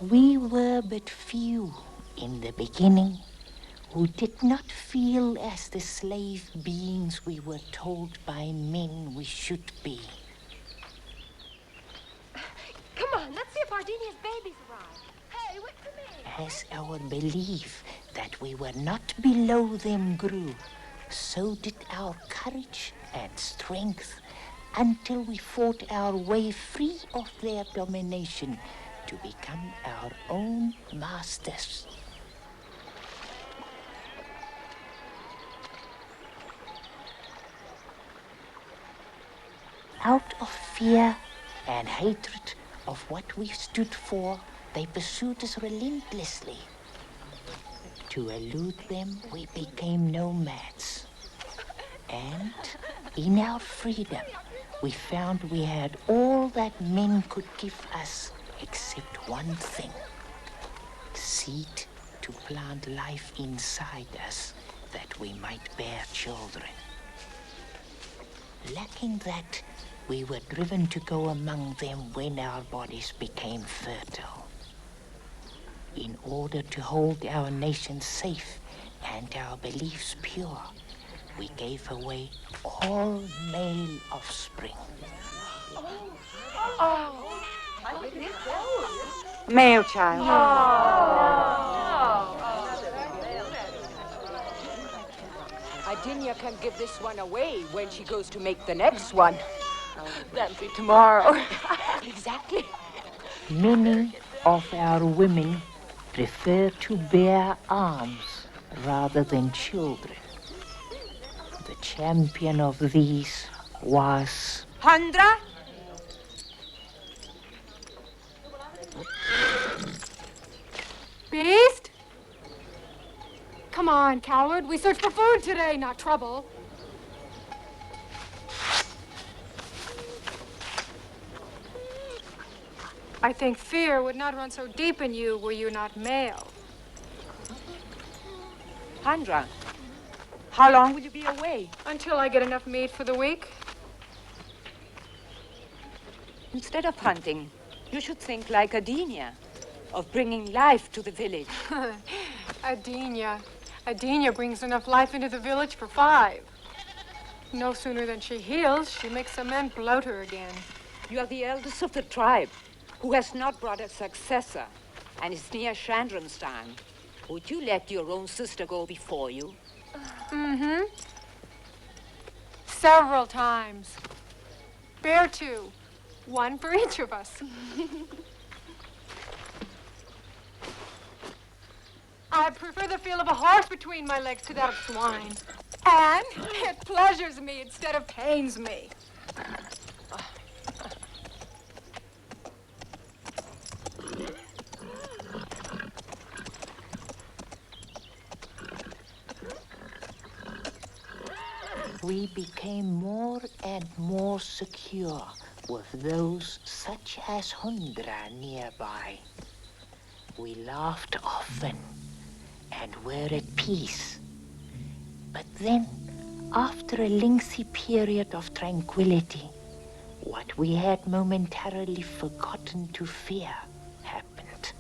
We were but few in the beginning who did not feel as the slave beings we were told by men we should be. Come on, let's see if Ardenia's babies arrive. Hey, wait for me. As our belief that we were not below them grew, so did our courage and strength until we fought our way free of their domination to become our own masters. Out of fear and hatred of what we stood for, they pursued us relentlessly. To elude them, we became nomads. And in our freedom, we found we had all that men could give us except one thing: seed to plant life inside us that we might bear children. Lacking that, we were driven to go among them when our bodies became fertile. In order to hold our nation safe and our beliefs pure, we gave away all male offspring. Male child. Ardenia can give this one away when she goes to make the next one. That'll be tomorrow. Exactly. Many of our women prefer to bear arms rather than children. The champion of these was Hundra? Beast? Come on, coward. We searched for food today, not trouble. I think fear would not run so deep in you were you not male. Hundra, how long will you be away? Until I get enough meat for the week. Instead of hunting, you should think like Ardenia, of bringing life to the village. Ardenia brings enough life into the village for 5. No sooner than she heals, she makes the men bloat her again. You are the eldest of the tribe, who has not brought a successor, and is near Chandram's time. Would you let your own sister go before you? Mm-hmm. Several times. Bear 2. 1 for each of us. I prefer the feel of a horse between my legs to that of swine. And it pleasures me instead of pains me. we became more and more secure with those such as Hundra nearby. We laughed often and were at peace. But then, after a lengthy period of tranquility, what we had momentarily forgotten to fear happened.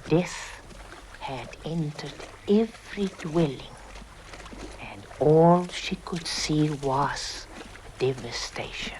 Death had entered every dwelling, and all she could see was devastation.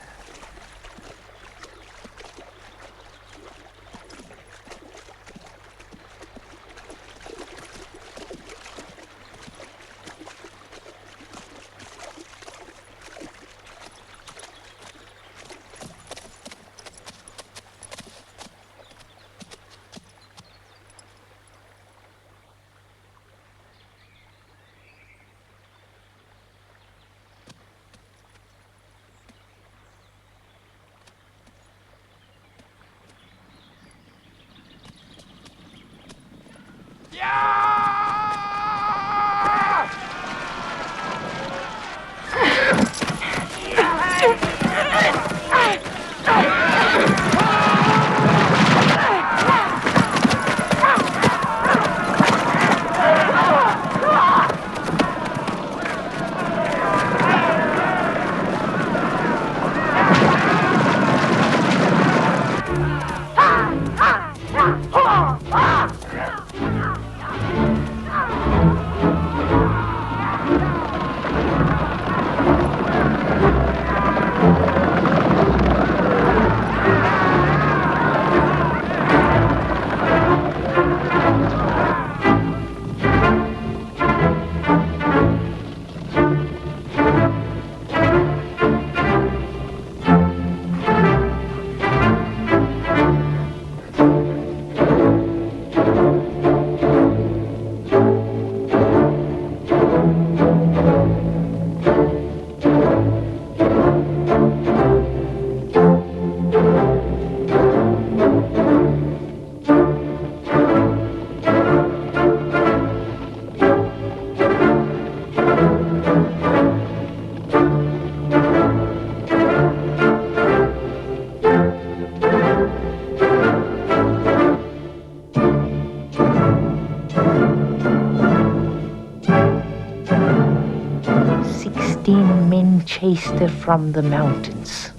Chased her from the mountains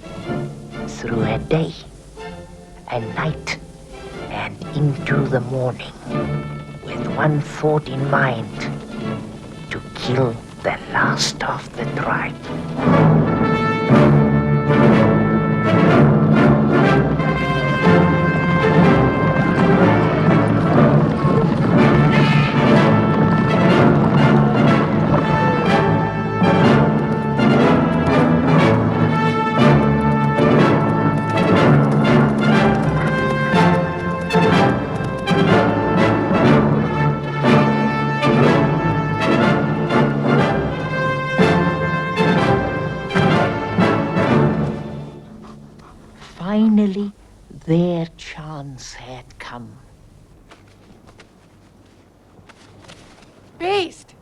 through a day, a night, and into the morning, with one thought in mind: to kill the last of the tribe. Finally, their chance had come. Beast!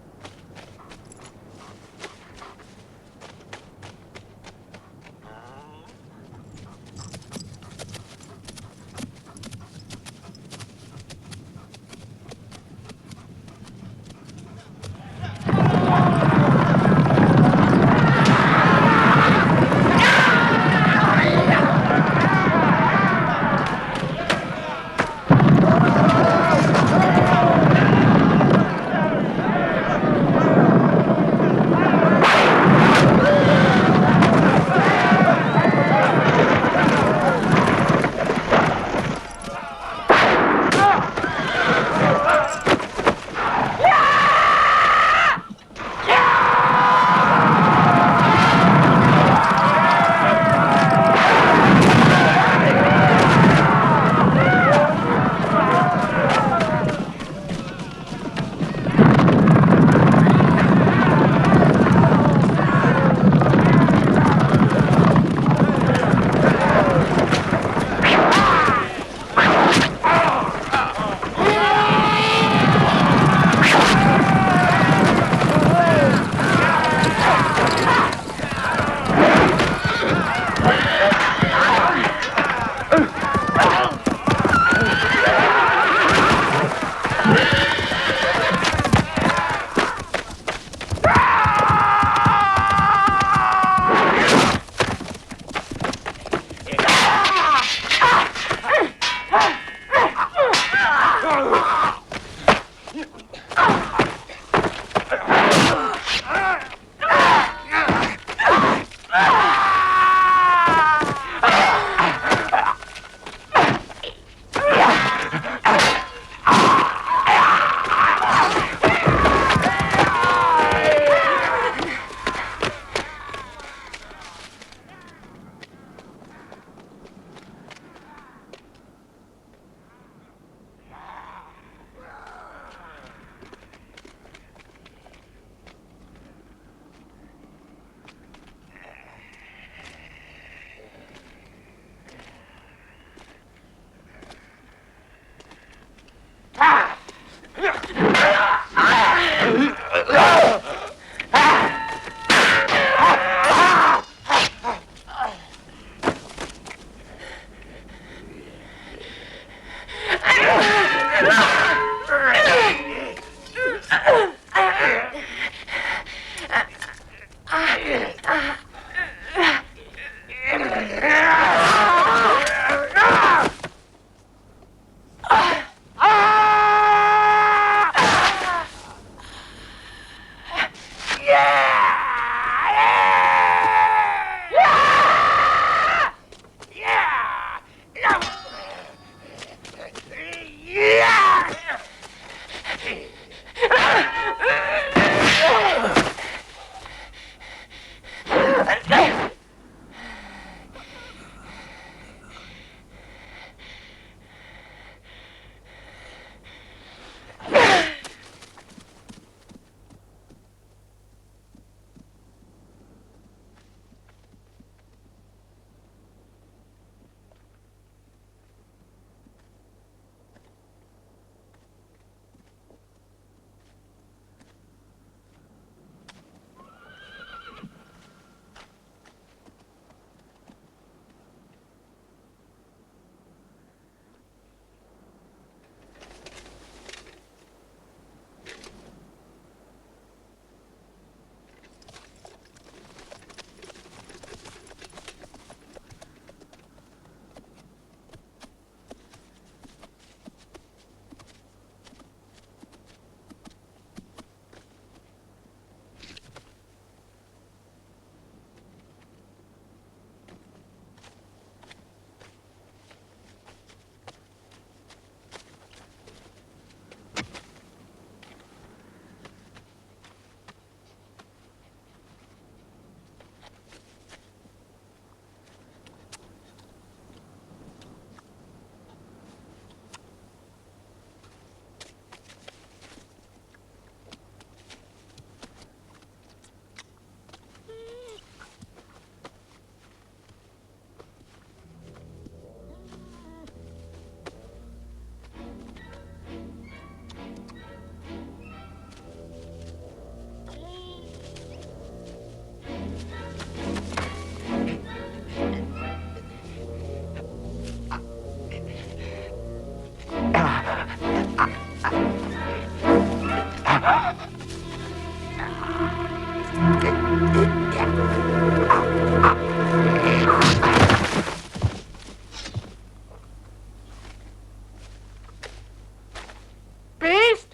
Beast!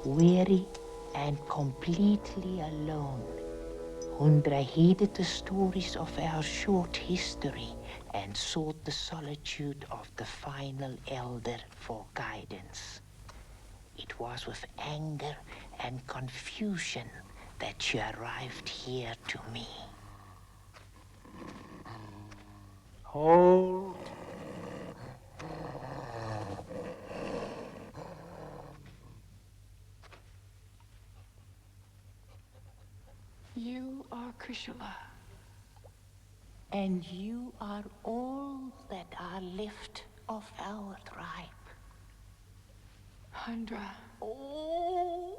Weary and completely alone, Hundra heeded the stories of our short history and sought the solitude of the final elder for guidance. It was with anger and confusion that she arrived here to me. Hold. You are Krishula. And you are all that are left of our tribe. Hundra. Oh.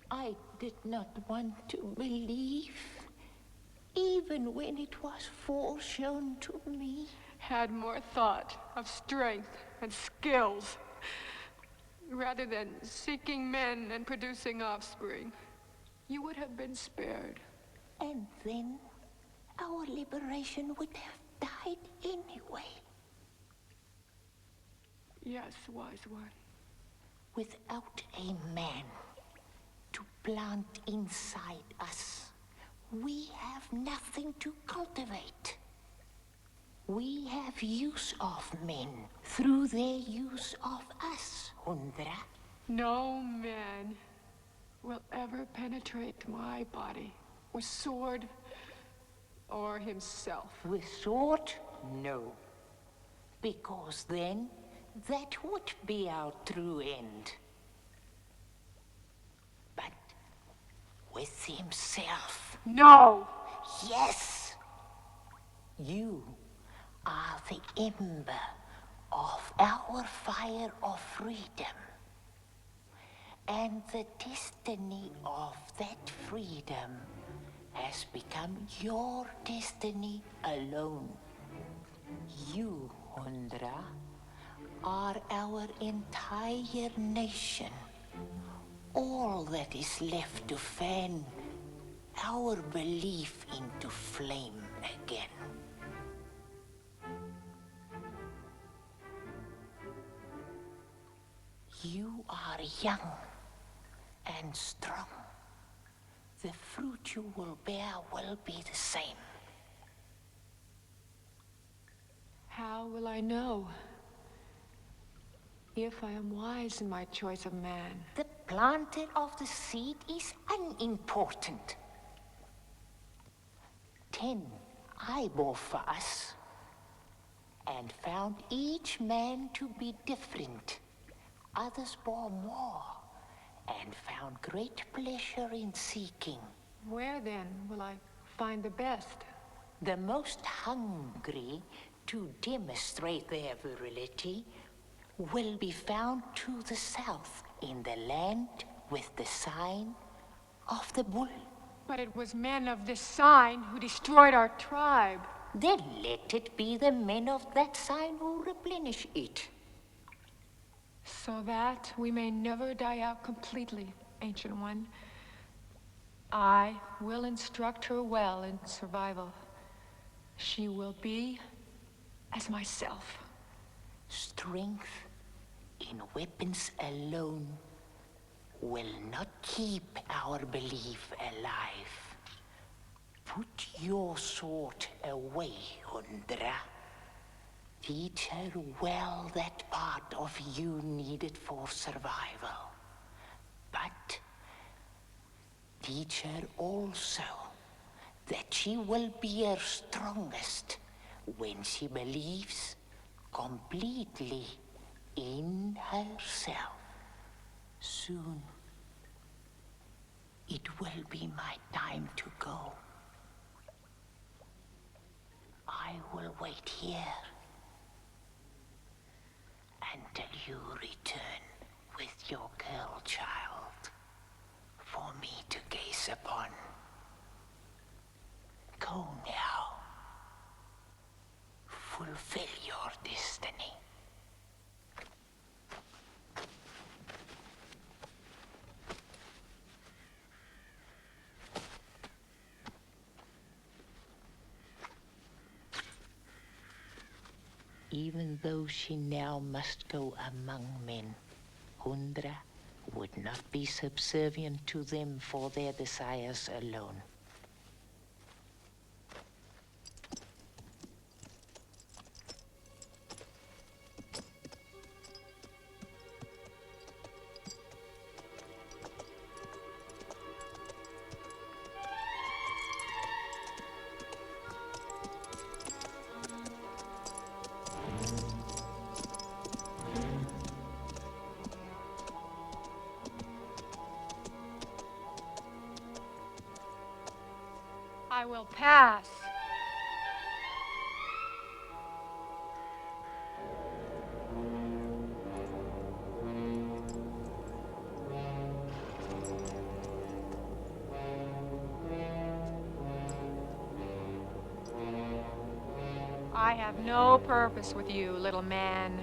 I did not want to believe, even when it was foreshown to me. Had more thought of strength and skills. Rather than seeking men and producing offspring, you would have been spared. And then our liberation would have died anyway. Yes, wise one. Without a man to plant inside us, we have nothing to cultivate. We have use of men through their use of us, Hundra. No man will ever penetrate my body with sword or himself. With sword? No. Because then, that would be our true end. But with himself. No! Yes! You are the ember of our fire of freedom. And the destiny of that freedom has become your destiny alone. You, Hundra, are our entire nation. All that is left to fan our belief into flame again. You are young and strong. The fruit you will bear will be the same. How will I know if I am wise in my choice of man? The planter of the seed is unimportant. 10 I bore for us, and found each man to be different. Others bore more, and found great pleasure in seeking. Where then will I find the best? The most hungry to demonstrate their virility will be found to the south, in the land with the sign of the bull. But it was men of this sign who destroyed our tribe. Then let it be the men of that sign who replenish it. So that we may never die out completely, Ancient One, I will instruct her well in survival. She will be as myself. Strength in weapons alone will not keep our belief alive. Put your sword away, Hundra. Teach her well that part of you needed for survival. But teach her also that she will be her strongest when she believes completely in herself. Soon, it will be my time to go. I will wait here until you return with your girl child for me to gaze upon. Go now. Fulfill your destiny. Even though she now must go among men, Hundra would not be subservient to them for their desires alone. I will pass. I have no purpose with you, little man.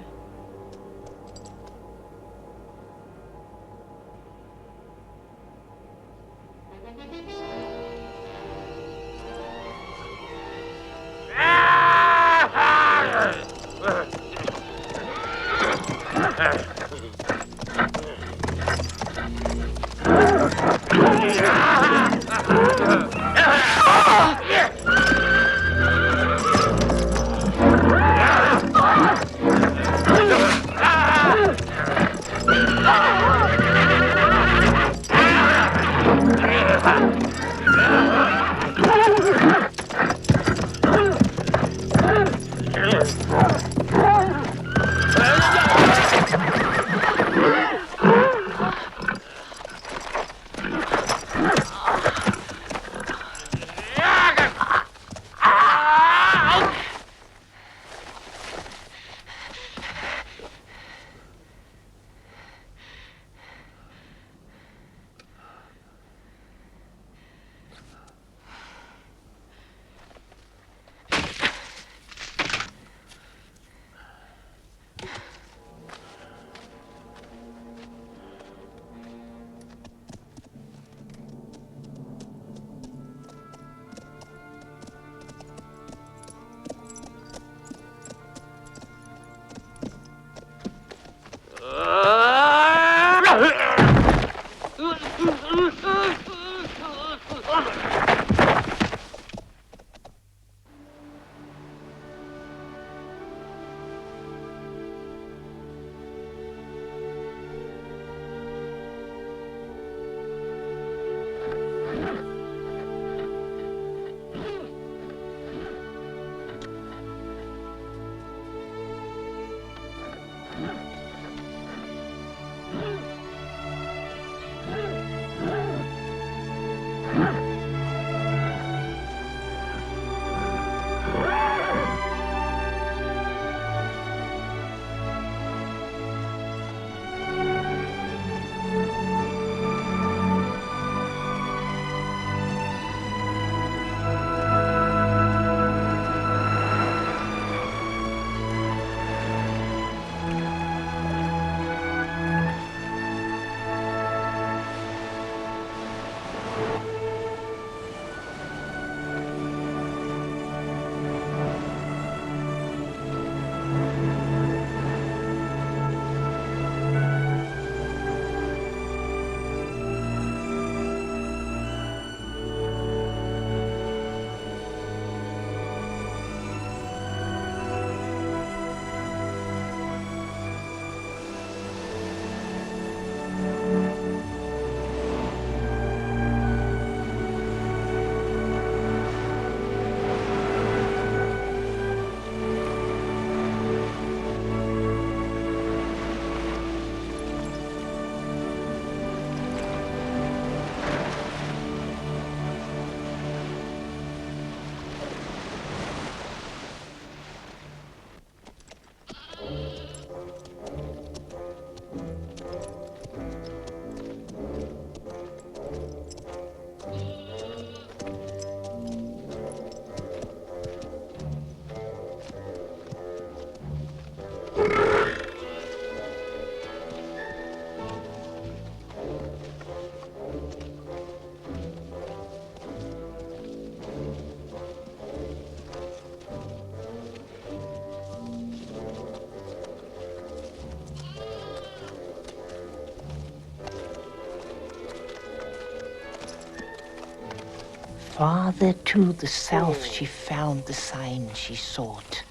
Farther to the south she found the sign she sought.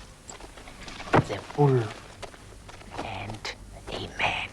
The bull and a man.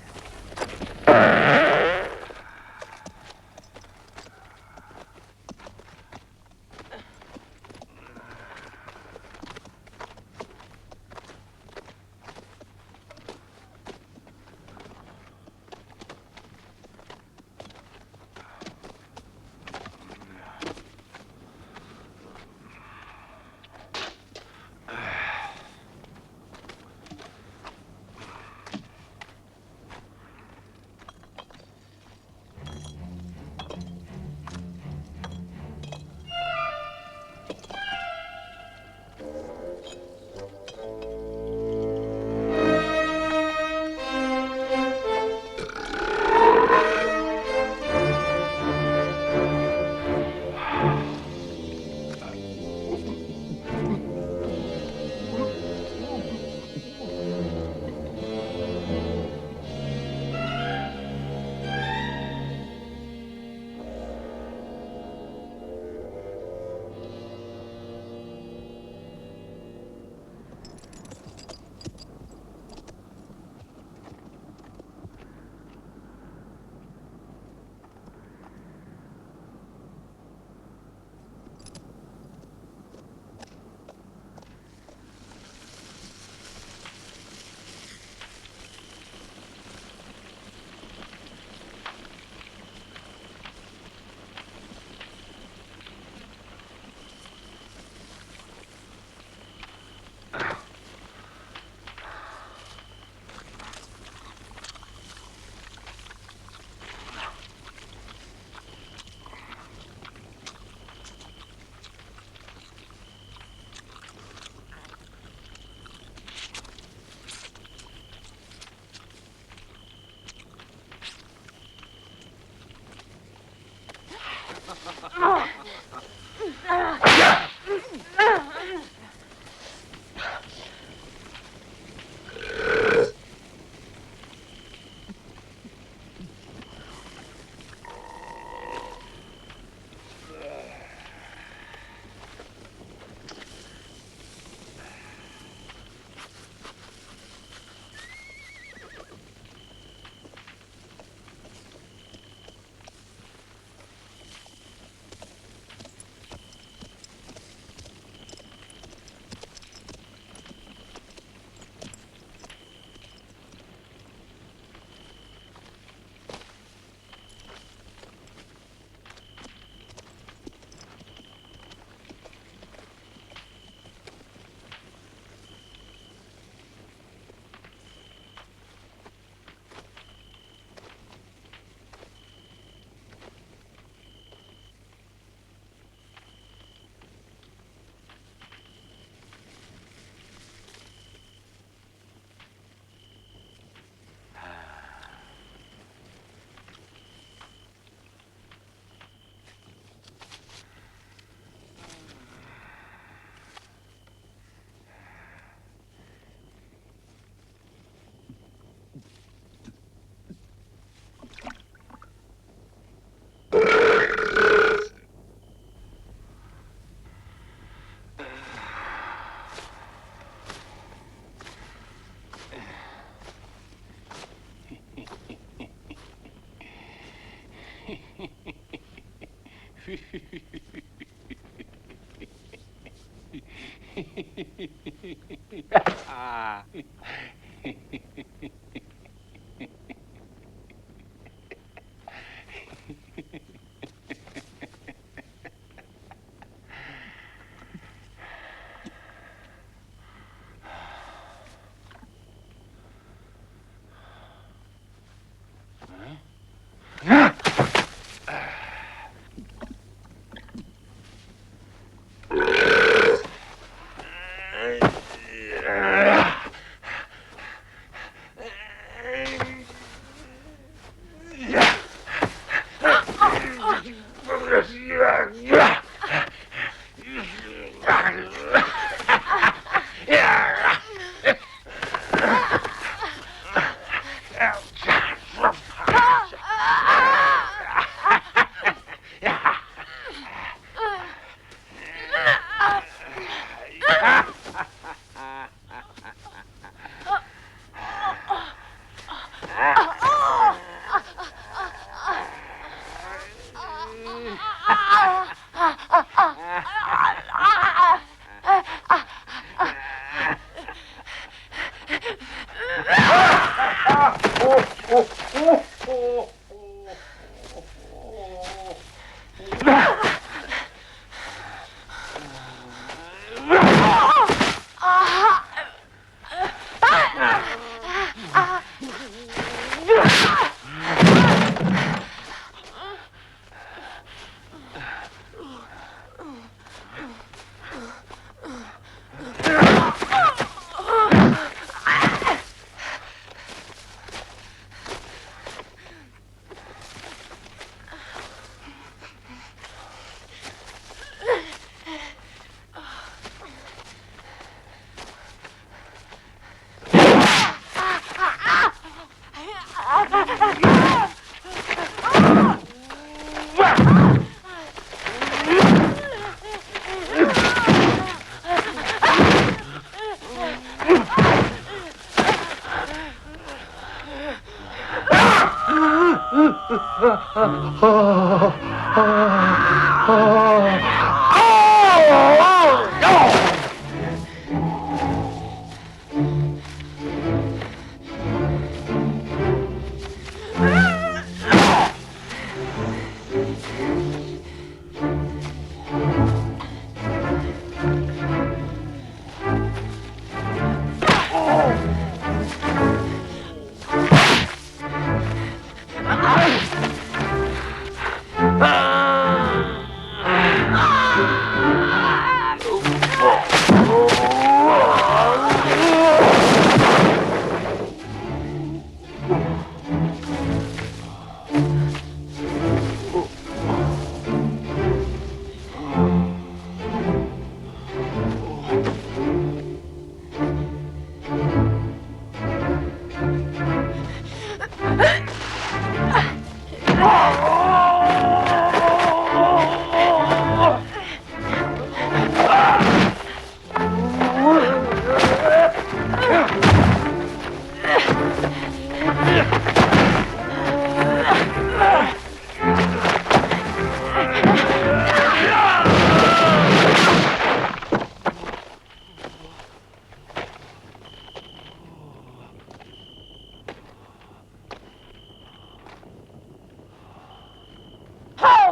Oh,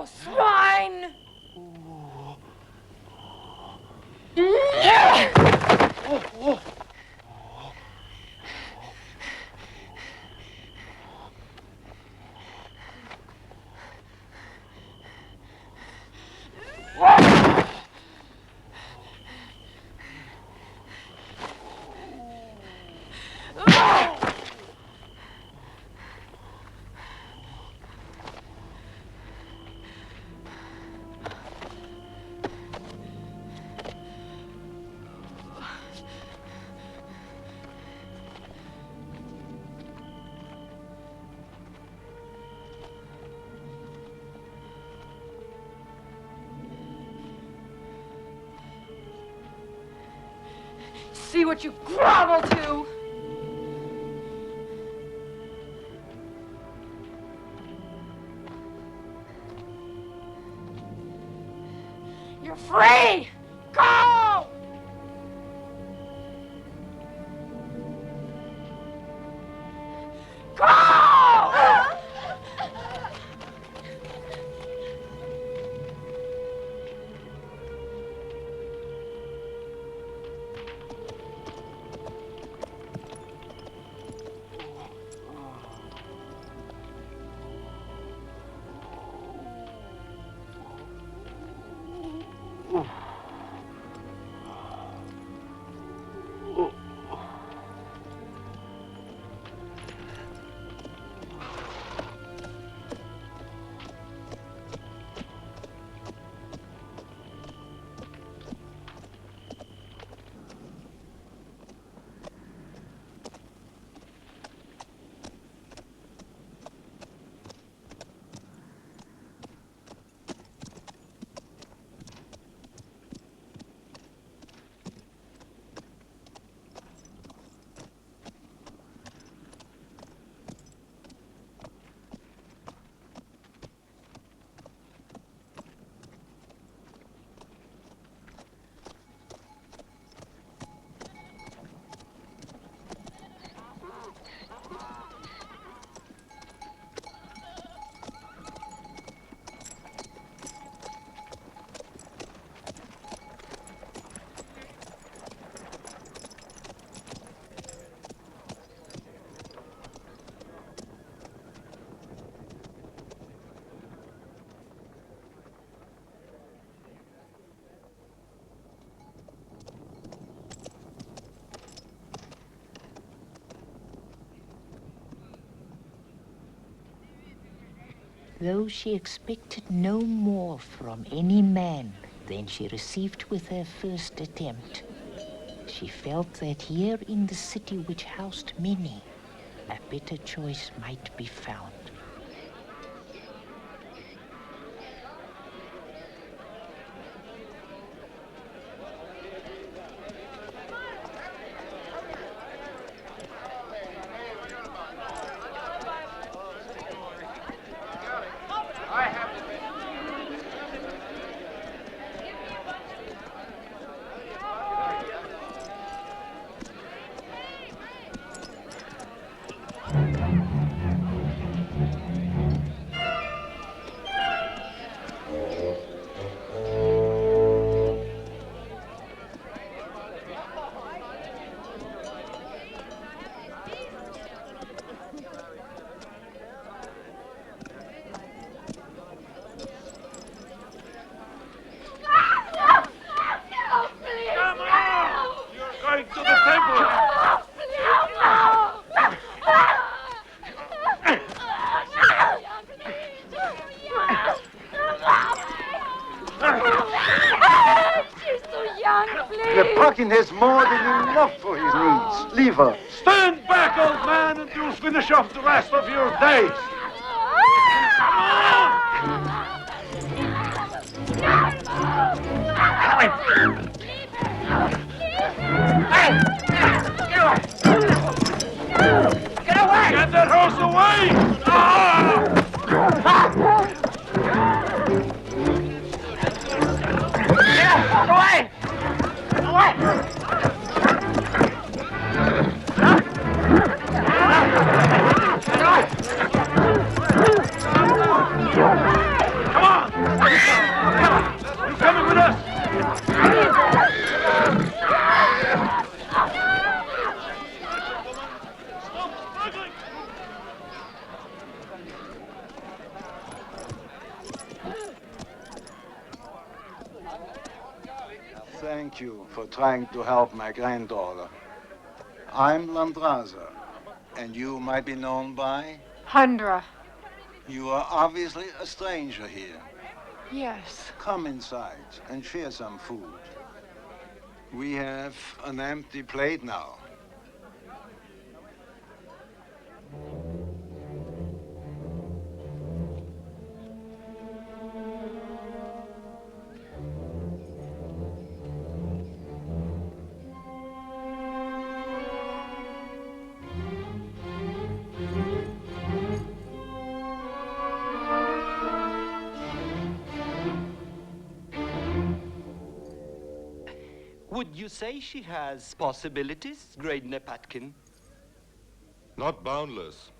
swine! See what you grovel to! You're free! Go! Go! Though she expected no more from any man than she received with her first attempt, she felt that here in the city which housed many, a better choice might be found. There's more than enough for his needs. Leave her. Stand back, old man, and you'll finish off the rest of your days. Get away! Get that horse away! Get away! Thank you for trying to help my granddaughter. I'm Landraza, and you might be known by? Hundra. You are obviously a stranger here. Yes. Come inside and share some food. We have an empty plate now. Would you say she has possibilities, Great Nepatkin? Not boundless.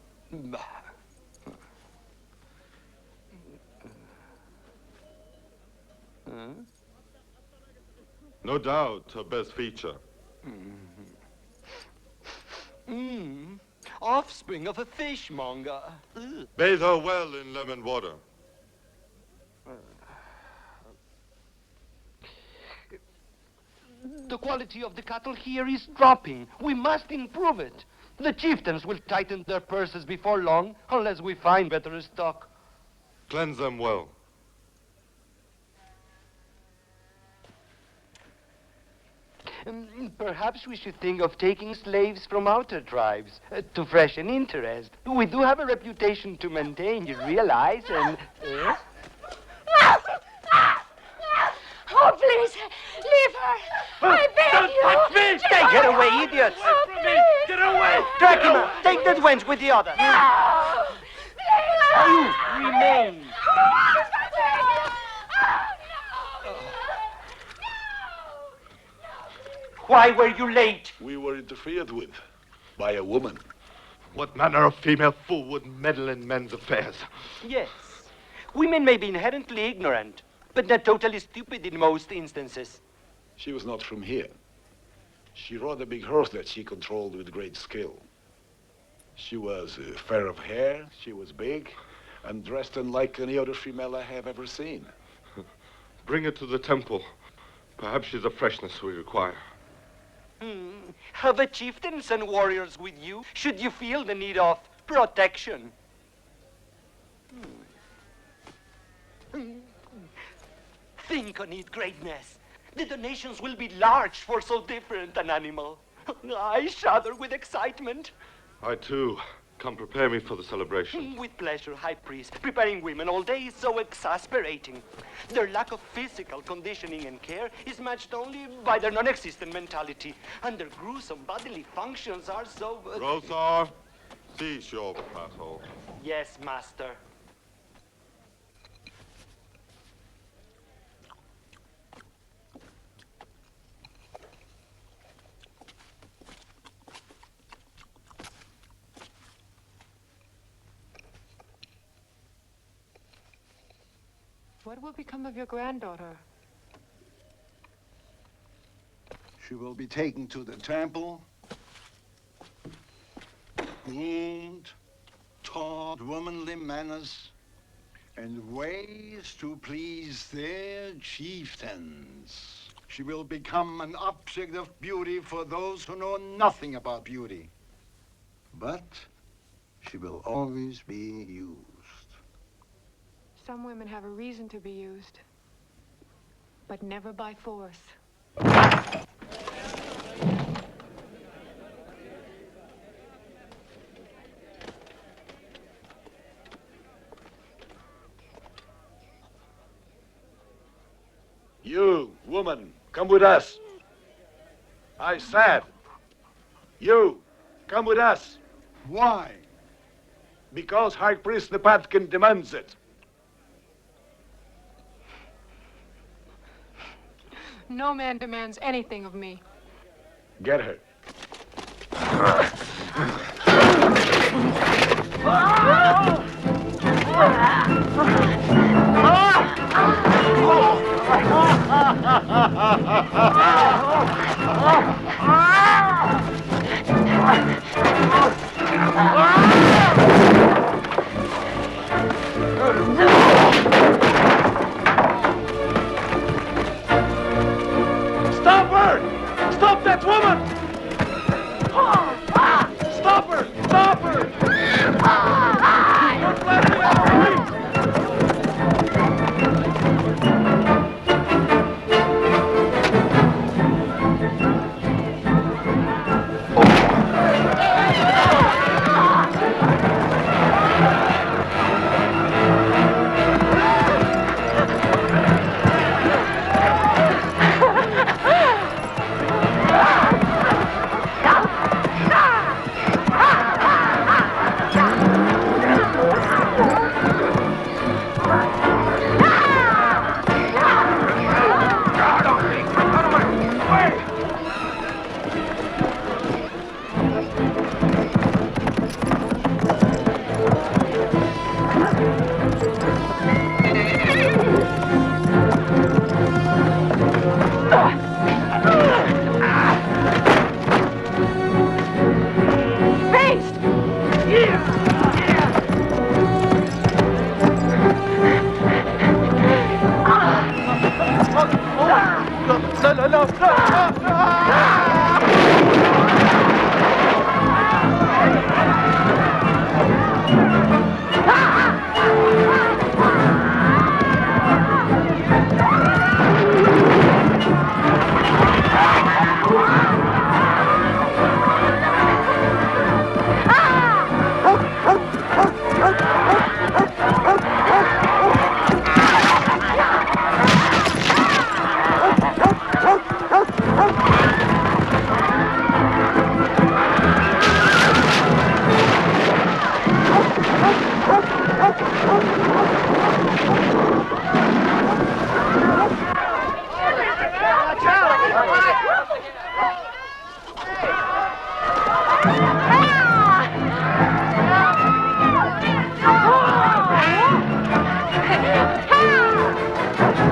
No doubt her best feature. Offspring of a fishmonger. Bathe her well in lemon water. The quality of the cattle here is dropping. We must improve it. The chieftains will tighten their purses before long, unless we find better stock. Cleanse them well. Perhaps we should think of taking slaves from outer tribes to freshen interest. We do have a reputation to maintain, you realize, and... Oh, please, leave her. I beg you. Touch me! Take her away, idiots! Oh, please. Get away! Dracula, take that wench with the other. No. You remain. Why were you late? We were interfered with by a woman. What manner of female fool would meddle in men's affairs? Yes. Women may be inherently ignorant, but not totally stupid in most instances. She was not from here. She rode a big horse that she controlled with great skill. She was fair of hair, she was big, and dressed unlike any other female I have ever seen. Bring her to the temple. Perhaps she's the freshness we require. Have a chieftains and warriors with you, should you feel the need of protection. Think on it, greatness. The donations will be large for so different an animal. I shudder with excitement. I too. Come prepare me for the celebration. With pleasure, High Priest. Preparing women all day is so exasperating. Their lack of physical conditioning and care is matched only by their non-existent mentality. And their gruesome bodily functions are so... Rothar, cease your prattle. Yes, master. What will become of your granddaughter? She will be taken to the temple, groomed, taught womanly manners, and ways to please their chieftains. She will become an object of beauty for those who know nothing about beauty. But she will always be used. Some women have a reason to be used, but never by force. You, woman, come with us. I said, you, come with us. Why? Because High Priest Nepatkin demands it. No man demands anything of me. Get her. Stop her! Stop that woman! Stop her! Stop her! Don't let me out of reach!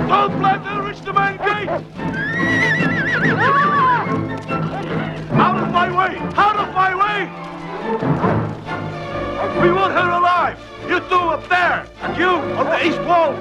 Don't let her reach the main gate! Out of my way! Out of my way! We want her alive! You two up there! And you on the east wall!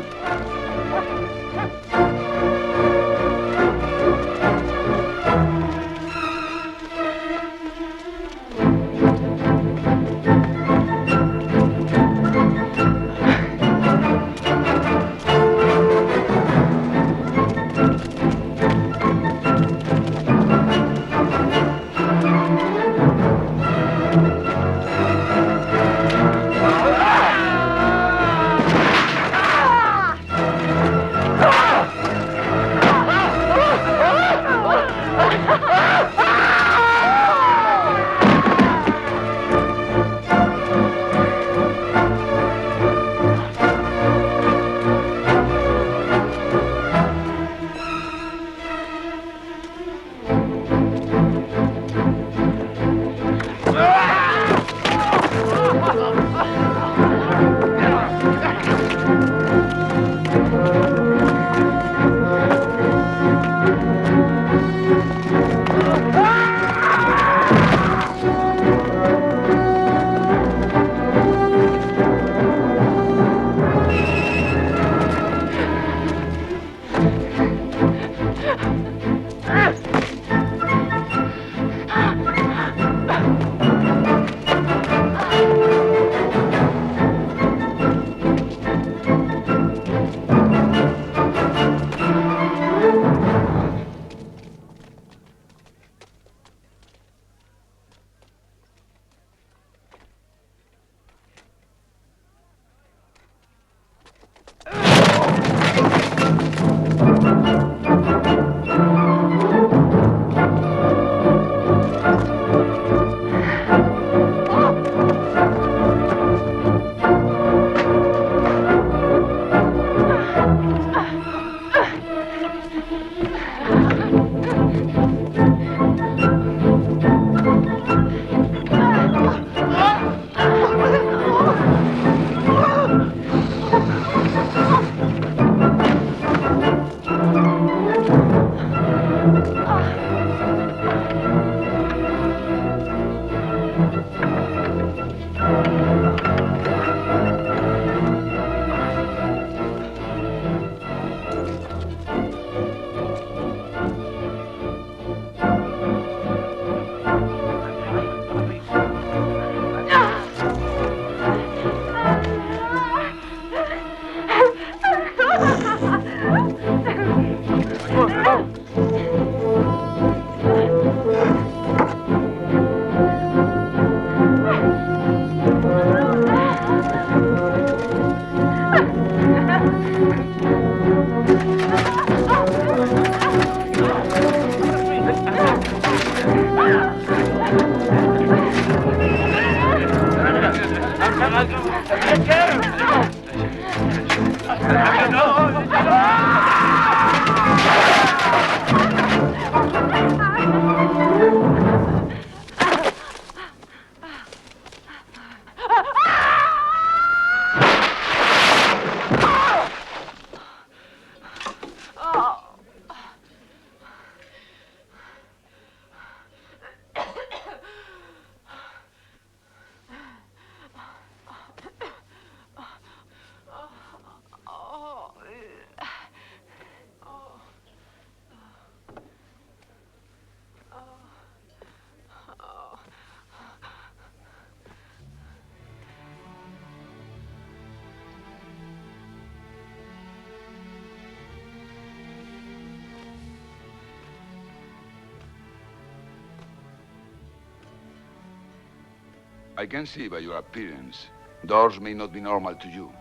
I can see by your appearance, doors may not be normal to you.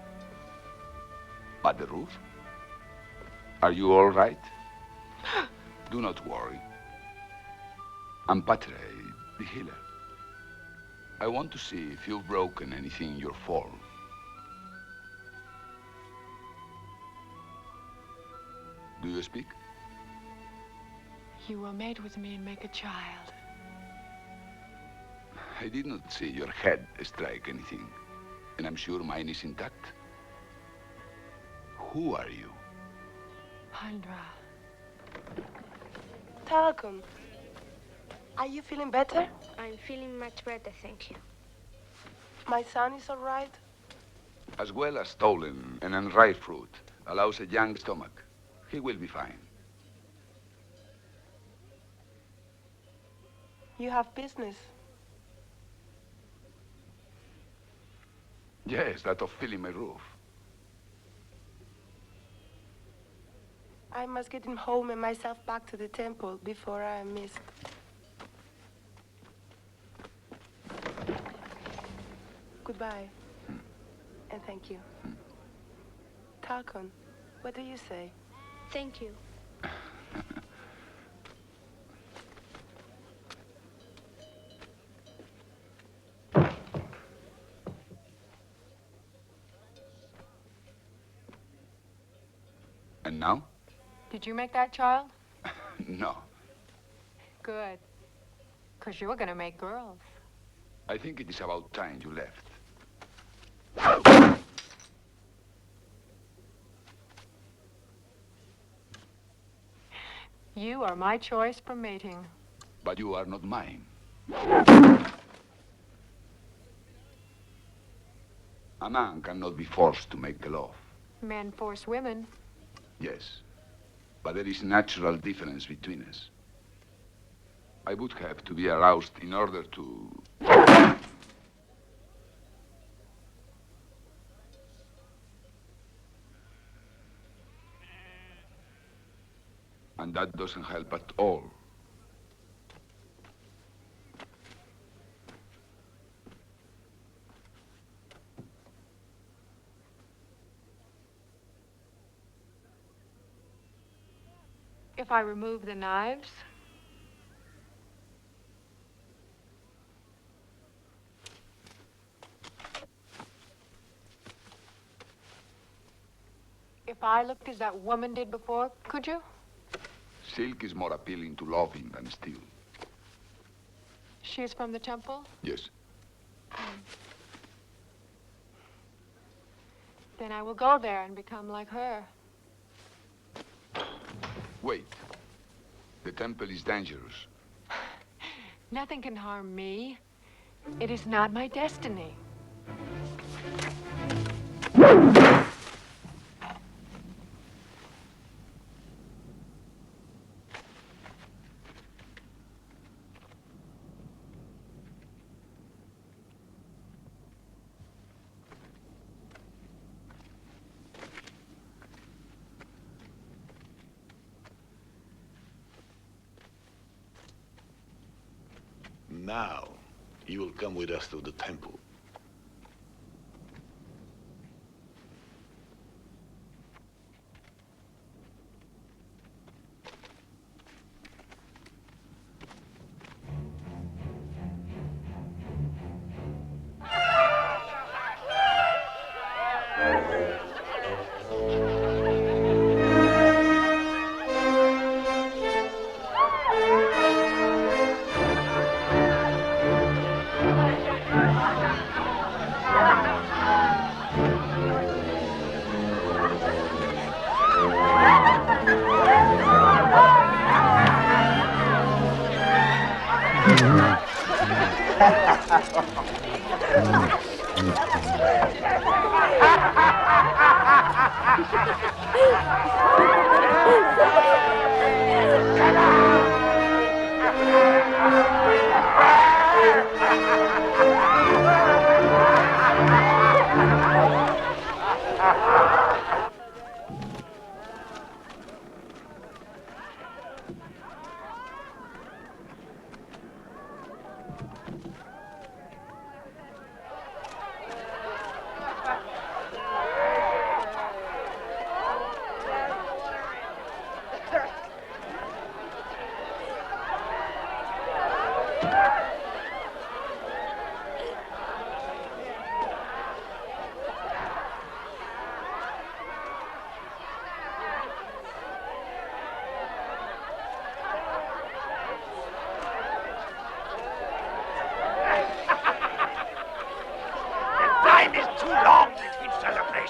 But the roof? Are you all right? Do not worry. I'm Patre, the healer. I want to see if you've broken anything in your fall. Do you speak? You will mate with me and make a child. I did not see your head strike anything, and I'm sure mine is intact. Who are you? Hundra. Talcum, are you feeling better? I'm feeling much better, thank you. My son is all right? As well as stolen and unripe fruit allows a young stomach. He will be fine. You have business. Yes, that of filling my roof. I must get him home and myself back to the temple before I am missed. Goodbye. And thank you. Talcon, what do you say? Thank you. And now? Did you make that child? No. Good. Because you're going to make girls. I think it is about time you left. You are my choice for mating. But you are not mine. A man cannot be forced to make love. Men force women. Yes, but there is natural difference between us. I would have to be aroused in order to... And that doesn't help at all. If I remove the knives, if I looked as that woman did before, could you? Silk is more appealing to loving than steel. She's from the temple? Yes. Then I will go there and become like her. Wait. The temple is dangerous. Nothing can harm me. It is not my destiny. Now, you will come with us to the temple.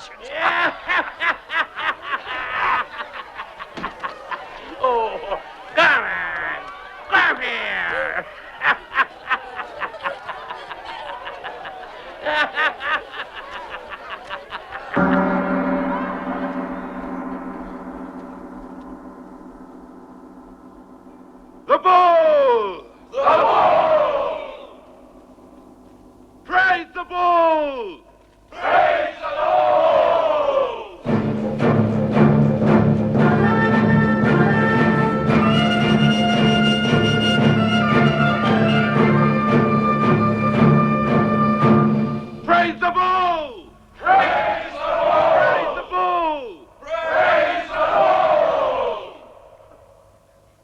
patience. Oh, come on. Come here. The bull! The bull! Praise the bull! Praise the bull! Praise the bull! Praise the bull! Praise the bull!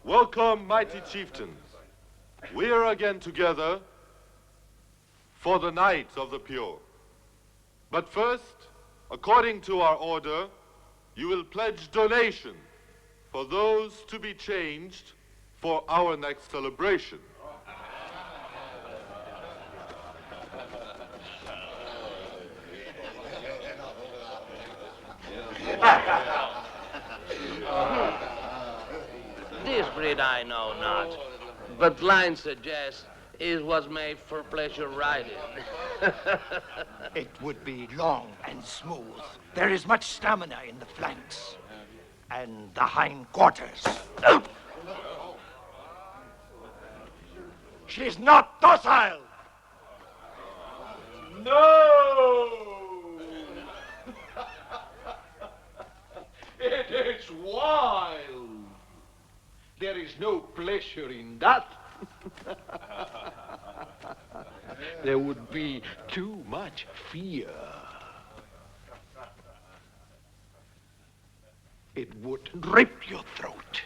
Welcome, mighty chieftains. We are again together for the night of the pure. But first, according to our order, you will pledge donation for those to be changed for our next celebration. This breed I know not, but line suggests it was made for pleasure riding. It would be long and smooth. There is much stamina in the flanks and the hind quarters. She's not docile. No! It is wild. There is no pleasure in that. There would be too much fear. It would rip your throat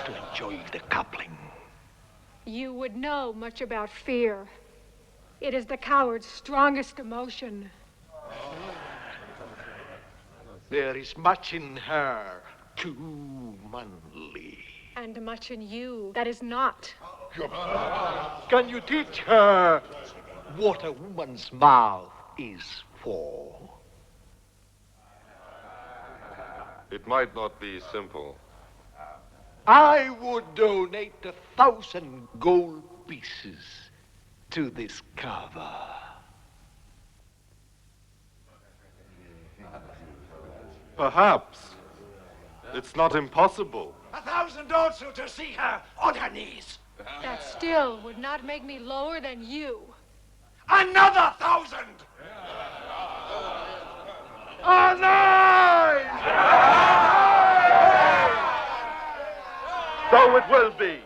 to enjoy the coupling. You would know much about fear. It is the coward's strongest emotion. There is much in her too manly. And much in you that is not. Can you teach her what a woman's mouth is for? It might not be simple. I would donate 1,000 gold pieces to this cover. Perhaps. It's not impossible. 1,000 also to see her on her knees. That still would not make me lower than you. Another 1,000! So it will be.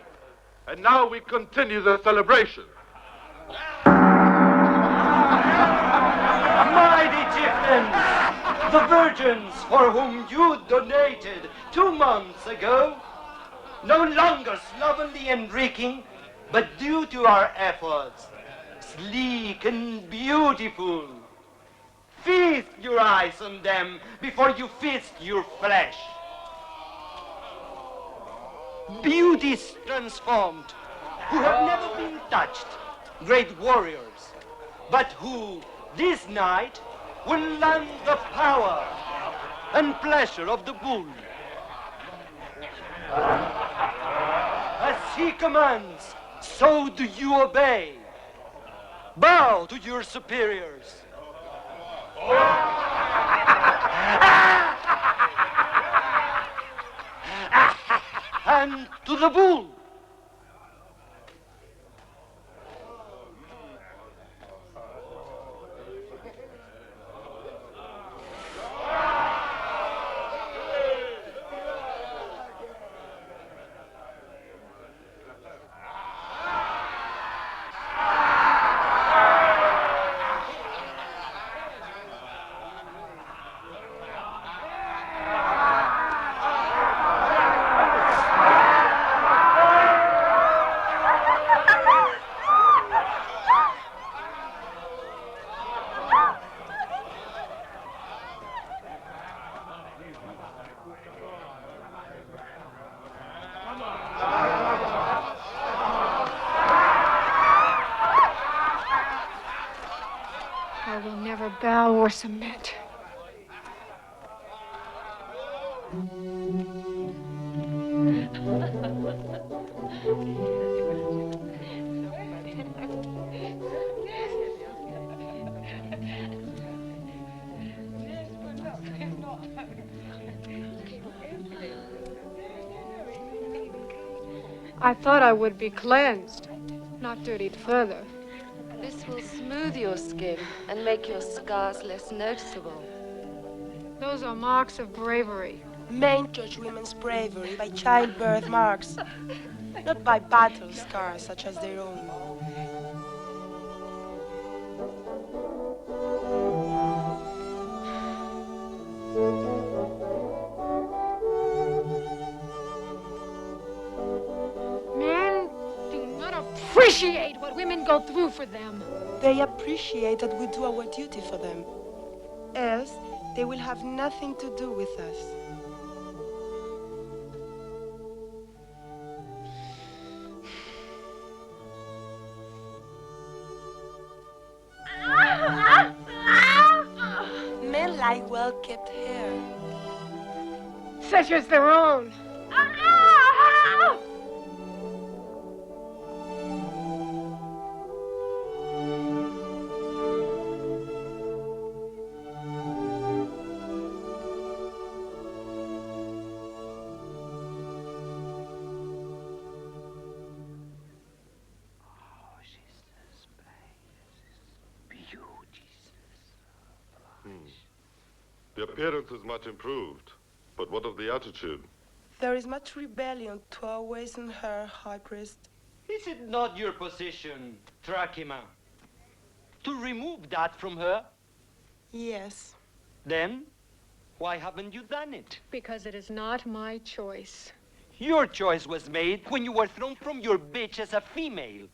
And now we continue the celebration. Mighty chieftains, the virgins for whom you donated 2 months ago, no longer slovenly and reeking, but due to our efforts, sleek and beautiful. Feast your eyes on them before you feast your flesh. Beauties transformed, who have never been touched, great warriors, but who this night will learn the power and pleasure of the bull. As he commands, so do you obey. Bow to your superiors. And to the bull. I will never bow or submit. I thought I would be cleansed, not dirtied further. This will smooth your skin and make your scars less noticeable. Those are marks of bravery. Men judge women's bravery by childbirth marks, not by battle scars such as their own. Men do not appreciate what women go through for them. They appreciate that we do our duty for them. Else, they will have nothing to do with us. Men like well-kept hair. Such as their own. The appearance is much improved, but what of the attitude? There is much rebellion to our ways in her, High Priest. Is it not your position, Trakima, to remove that from her? Yes. Then, why haven't you done it? Because it is not my choice. Your choice was made when you were thrown from your bitch as a female.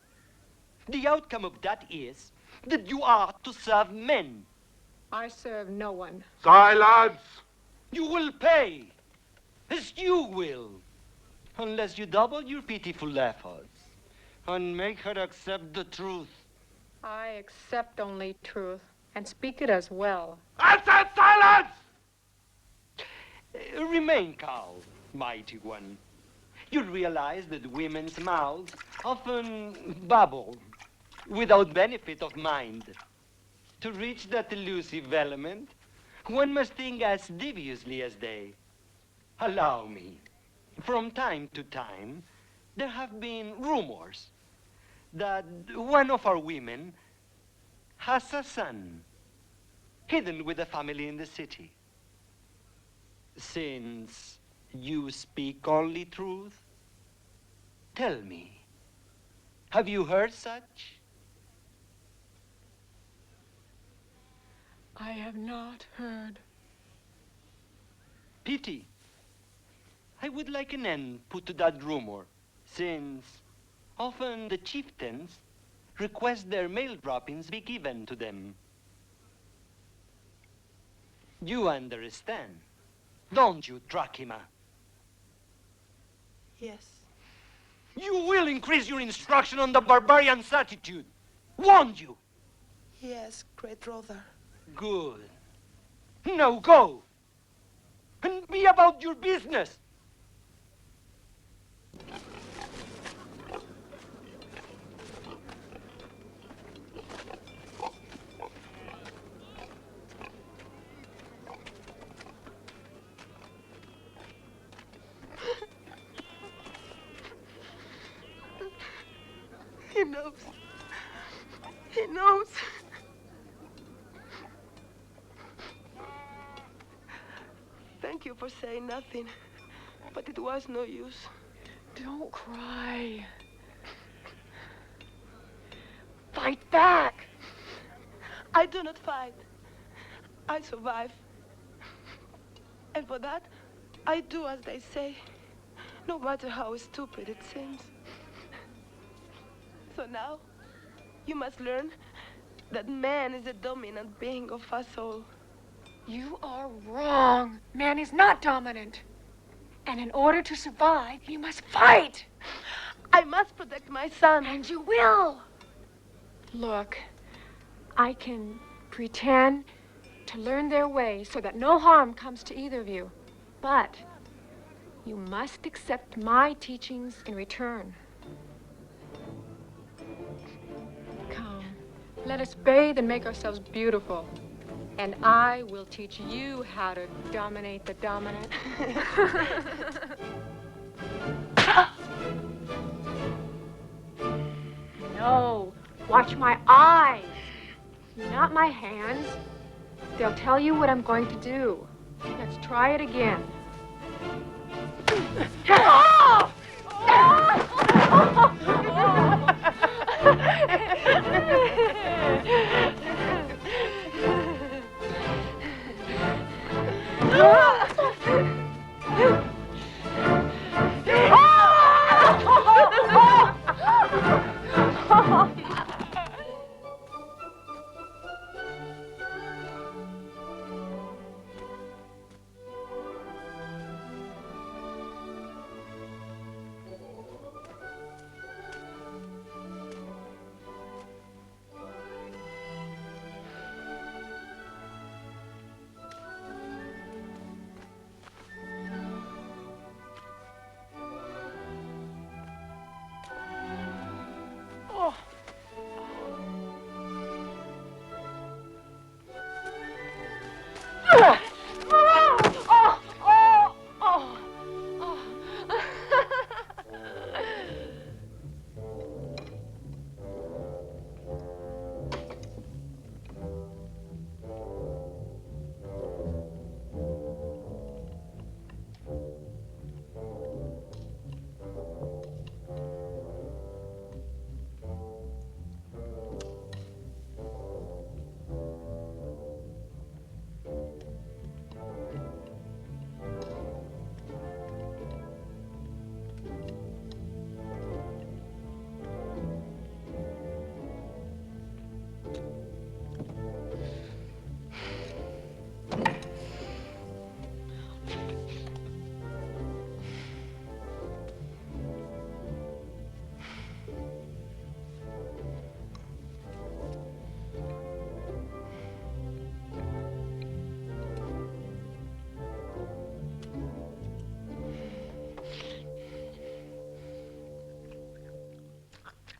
The outcome of that is that you are to serve men. I serve no one. Silence! You will pay, as you will, unless you double your pitiful efforts and make her accept the truth. I accept only truth and speak it as well. I said silence! Remain calm, mighty one. You realize that women's mouths often babble without benefit of mind. To reach that elusive element, one must think as deviously as they. Allow me. From time to time, there have been rumors that one of our women has a son hidden with a family in the city. Since you speak only truth, tell me, have you heard such? I have not heard. Pity. I would like an end put to that rumor, since often the chieftains request their mail droppings be given to them. You understand, don't you, Trakima? Yes. You will increase your instruction on the barbarian's attitude, won't you? Yes, great brother. Good. Now go, and be about your business. He knows. He knows. Thank you for saying nothing, but it was no use. Don't cry. Fight back. I do not fight. I survive. And for that, I do as they say, no matter how stupid it seems. So now, you must learn that man is the dominant being of us all. You are wrong. Man is not dominant. And in order to survive, you must fight. I must protect my son. And you will. Look, I can pretend to learn their ways so that no harm comes to either of you. But you must accept my teachings in return. Come, let us bathe and make ourselves beautiful. And I will teach you how to dominate the dominant. No, watch my eyes, not my hands. They'll tell you what I'm going to do. Let's try it again.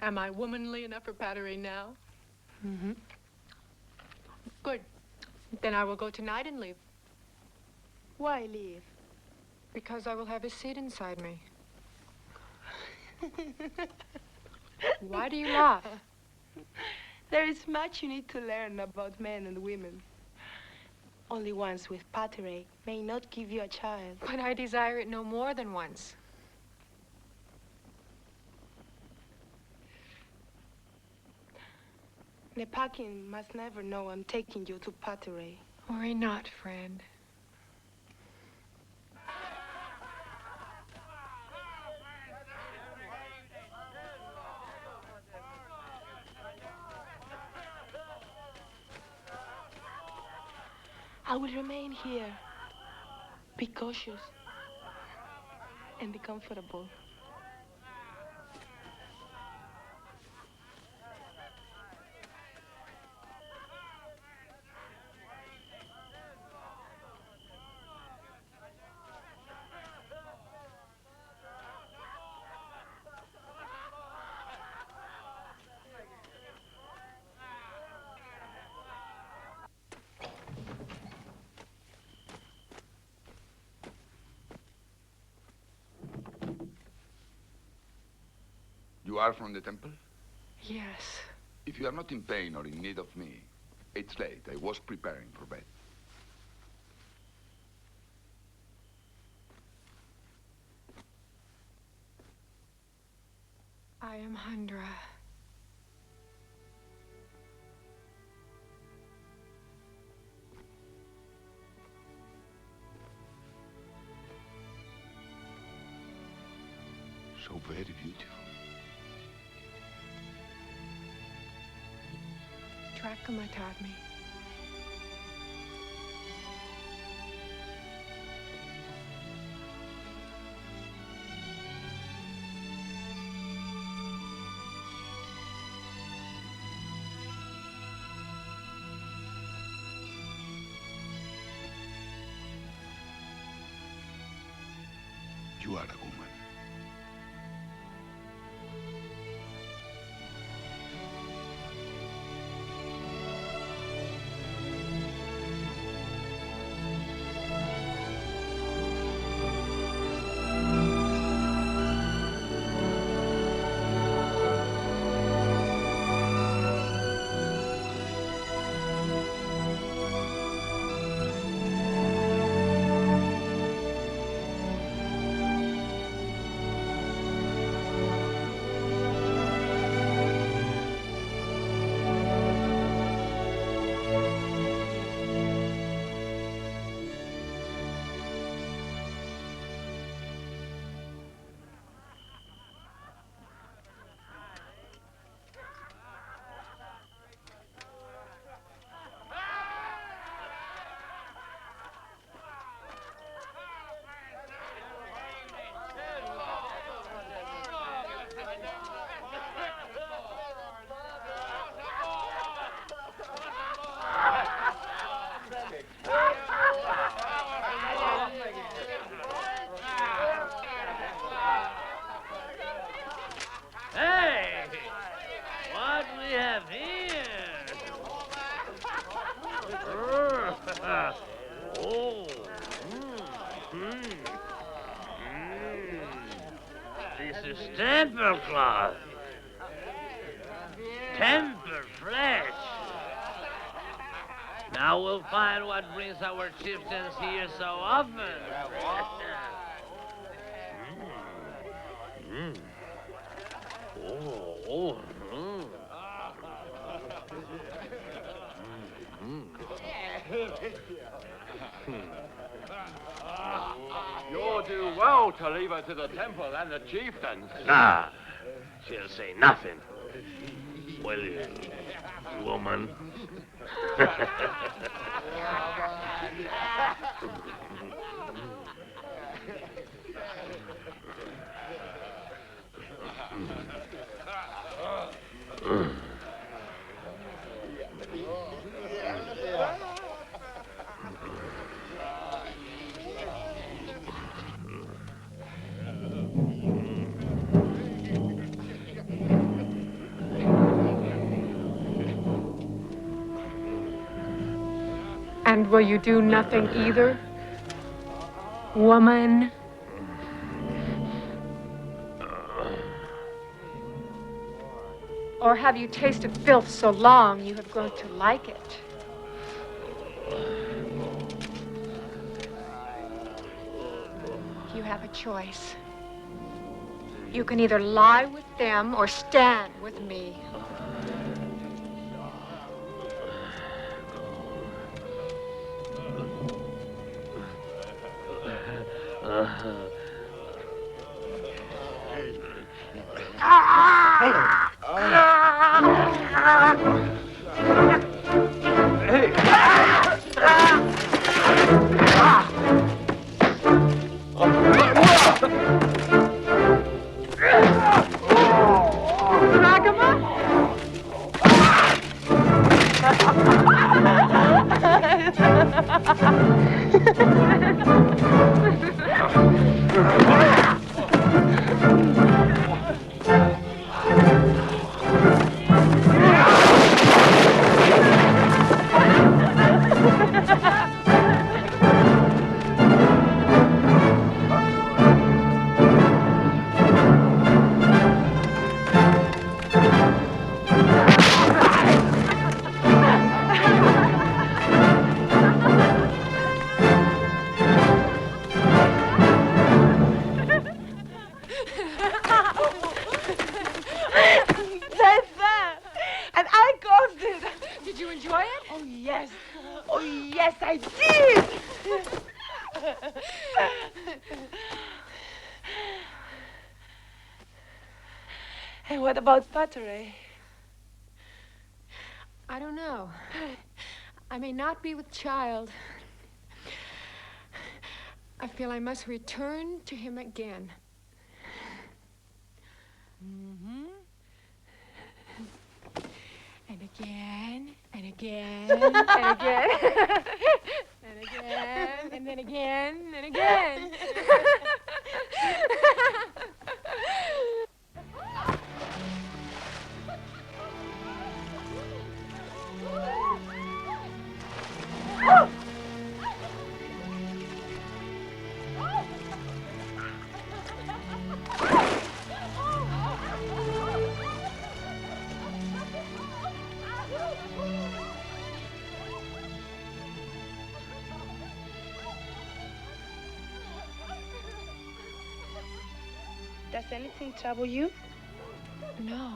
Am I womanly enough for Patteray now? Mm-hmm. Good. Then I will go tonight and leave. Why leave? Because I will have a seat inside me. Why do you laugh? There is much you need to learn about men and women. Only once with Patteray may not give you a child. But I desire it no more than once. Nepakin must never know I'm taking you to Patteray. Worry not, friend. I will remain here. Be cautious and be comfortable. You are from the temple? Yes. If you are not in pain or in need of me, it's late. I was preparing for bed. I am Hundra. So very beautiful. Dracula taught me. You are a woman. Hey, what we have here? Oh, this is temper cloth, temper flesh. Now we'll find what brings our chieftains here so often. You'll do well to leave her to the temple and the chieftains. Nah, she'll say nothing. Will you, woman? And will you do nothing either, woman? Or have you tasted filth so long you have grown to like it? You have a choice. You can either lie with them or stand with me. And what about Patere? I don't know. I may not be with child. I feel I must return to him again. Mm-hmm. And again, and again, and again, and again, and then again, and again. Does anything trouble you? No.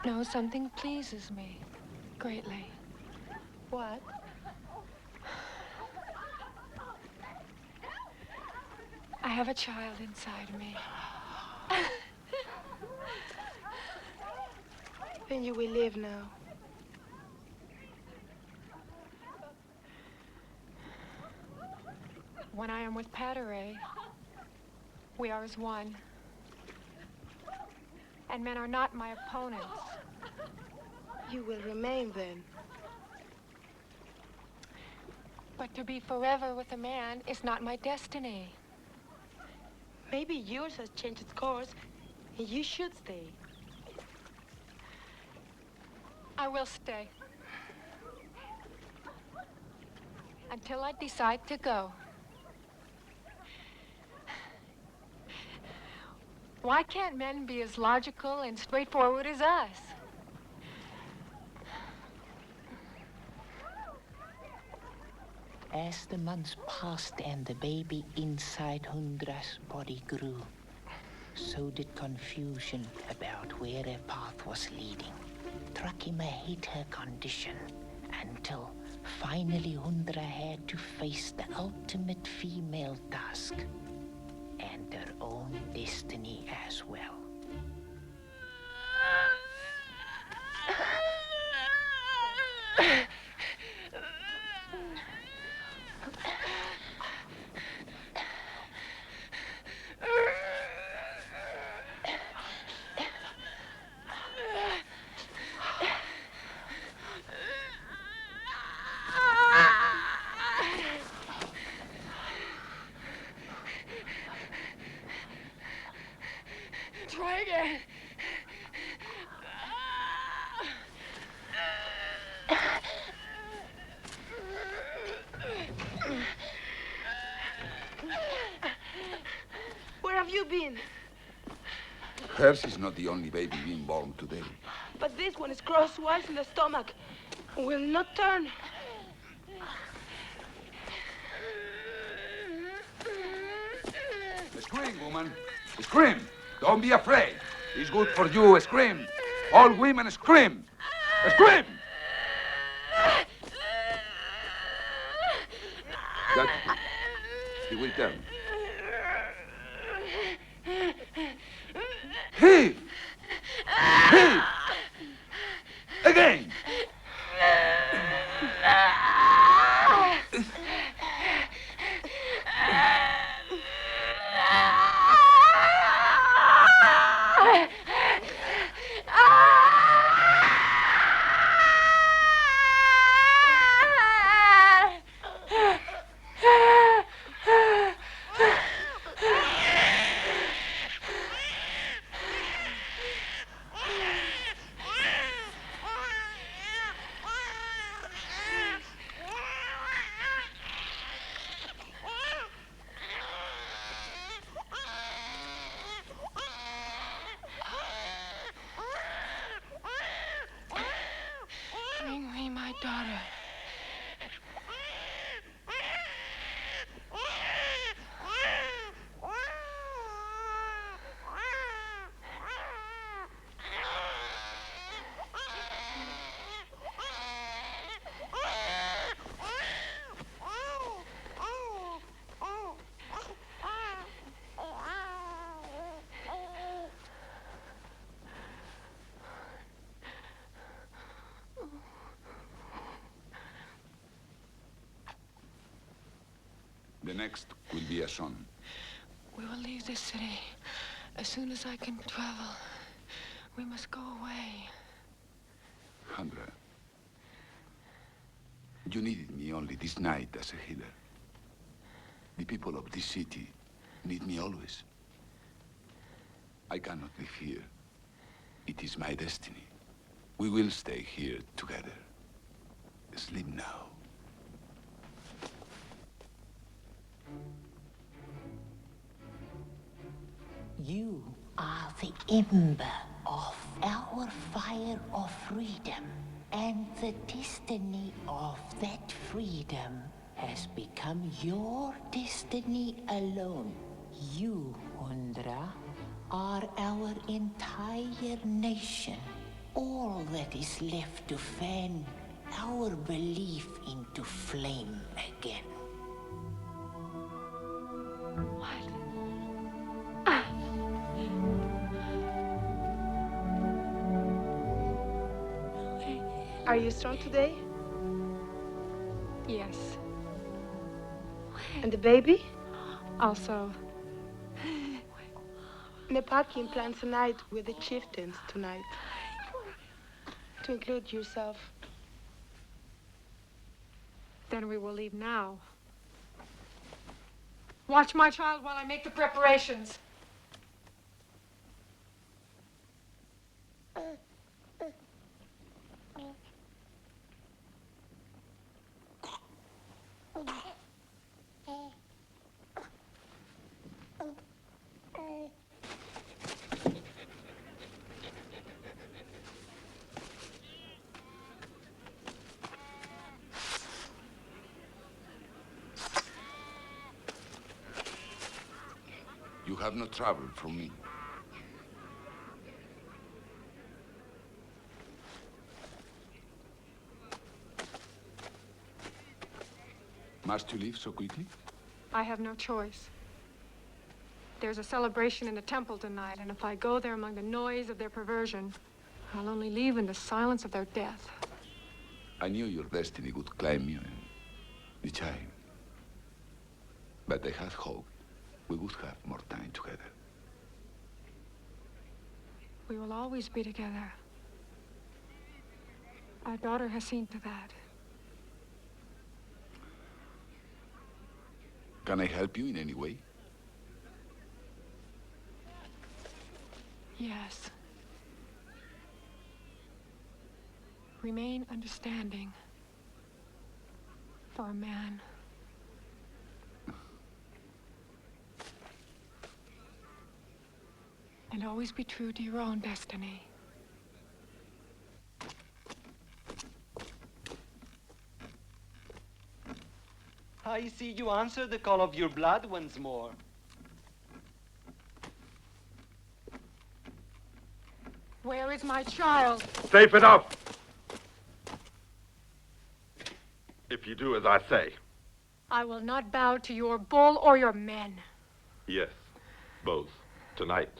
No, something pleases me greatly. What? I have a child inside me. Then you will live now. When I am with Pateray, we are as one. And men are not my opponents. You will remain then. But to be forever with a man is not my destiny. Maybe yours has changed its course, and you should stay. I will stay. Until I decide to go. Why can't men be as logical and straightforward as us? As the months passed and the baby inside Hundra's body grew, so did confusion about where her path was leading. Trakima hid her condition until finally Hundra had to face the ultimate female task and her own destiny as well. Try again. Where have you been? Hers is not the only baby being born today. But this one is crosswise in the stomach. Will not turn. Scream, woman. Scream. Don't be afraid. It's good for you. Scream. All women scream. Scream! That's it. He will turn. Heave! Heave! Again! Bring me my daughter. The next will be a son. We will leave this city as soon as I can travel. We must go away. Hundra, you needed me only this night as a healer. The people of this city need me always. I cannot live here. It is my destiny. We will stay here together. Sleep now. You are the ember of our fire of freedom, and the destiny of that freedom has become your destiny alone. You, Hundra, are our entire nation. All that is left to fan our belief into flame again. Are you strong today? Yes. And the baby? Also. Nepaki plans a night with the chieftains tonight. To include yourself. Then we will leave now. Watch my child while I make the preparations. You have not traveled from me. Must you leave so quickly? I have no choice. There's a celebration in the temple tonight, and if I go there among the noise of their perversion, I'll only leave in the silence of their death. I knew your destiny would claim you and the child. But I had hoped we would have more time together. We will always be together. Our daughter has seen to that. Can I help you in any way? Yes. Remain understanding for a man. And always be true to your own destiny. I see you answer the call of your blood once more. Where is my child? Safe enough. If you do as I say. I will not bow to your bull or your men. Yes, both. Tonight.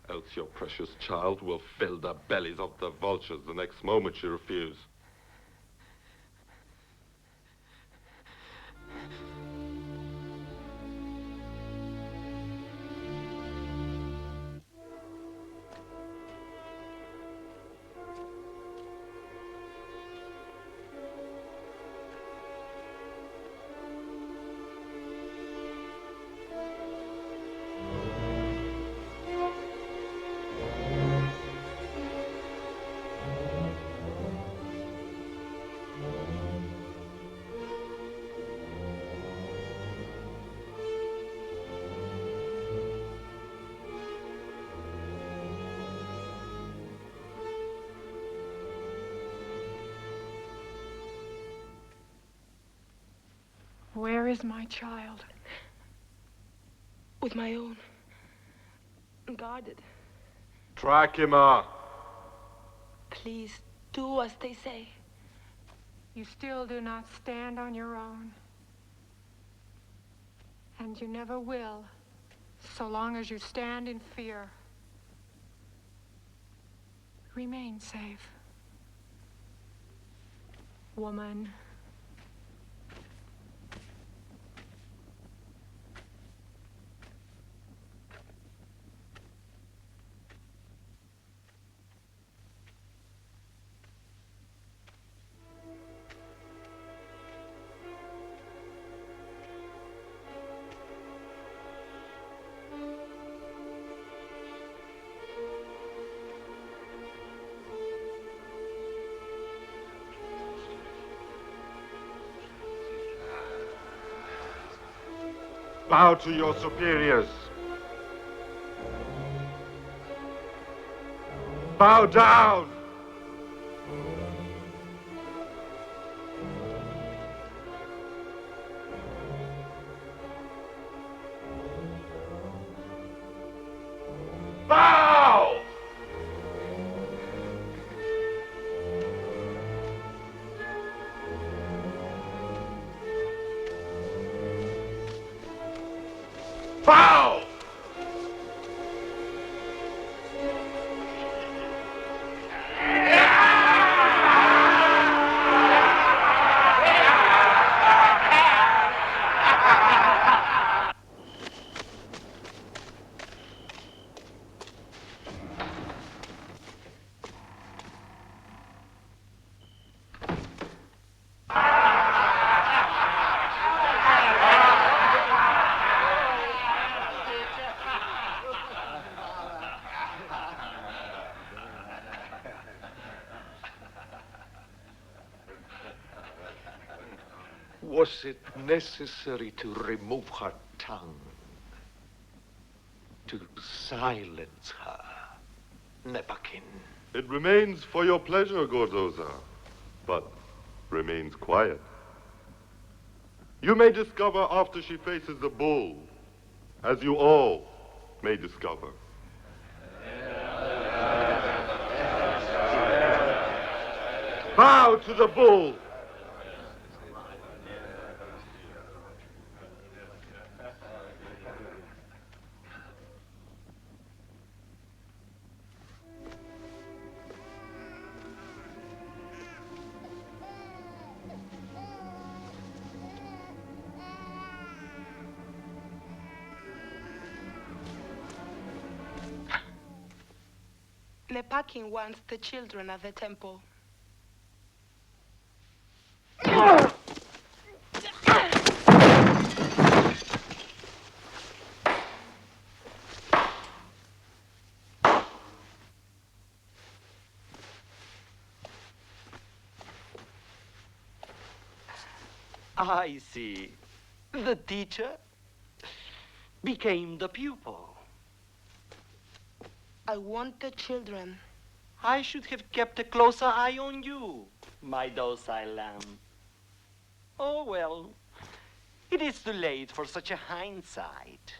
Else your precious child will fill the bellies of the vultures the next moment you refuse. Where is my child? With my own. Guarded. Track him up. Please do as they say. You still do not stand on your own. And you never will, so long as you stand in fear. Remain safe. Woman. Bow to your superiors. Bow down. it necessary to remove her tongue? To silence her, Nepakin? It remains for your pleasure, Gordoza, but remains quiet. You may discover after she faces the bull, as you all may discover. Bow to the bull! Nepakin wants the children at the temple. I see. The teacher became the pupil. I want the children. I should have kept a closer eye on you, my docile lamb. Oh, well, it is too late for such a hindsight.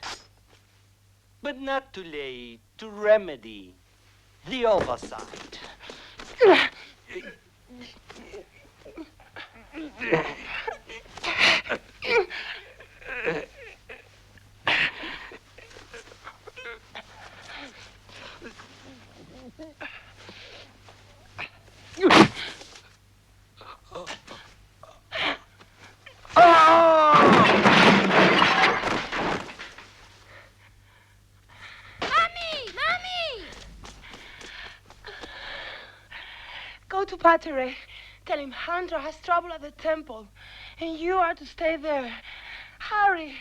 But not too late to remedy the oversight. Go to Patere. Tell him Hundra has trouble at the temple, and you are to stay there. Hurry.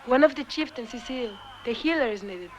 One of the chieftains is ill. The healer is needed.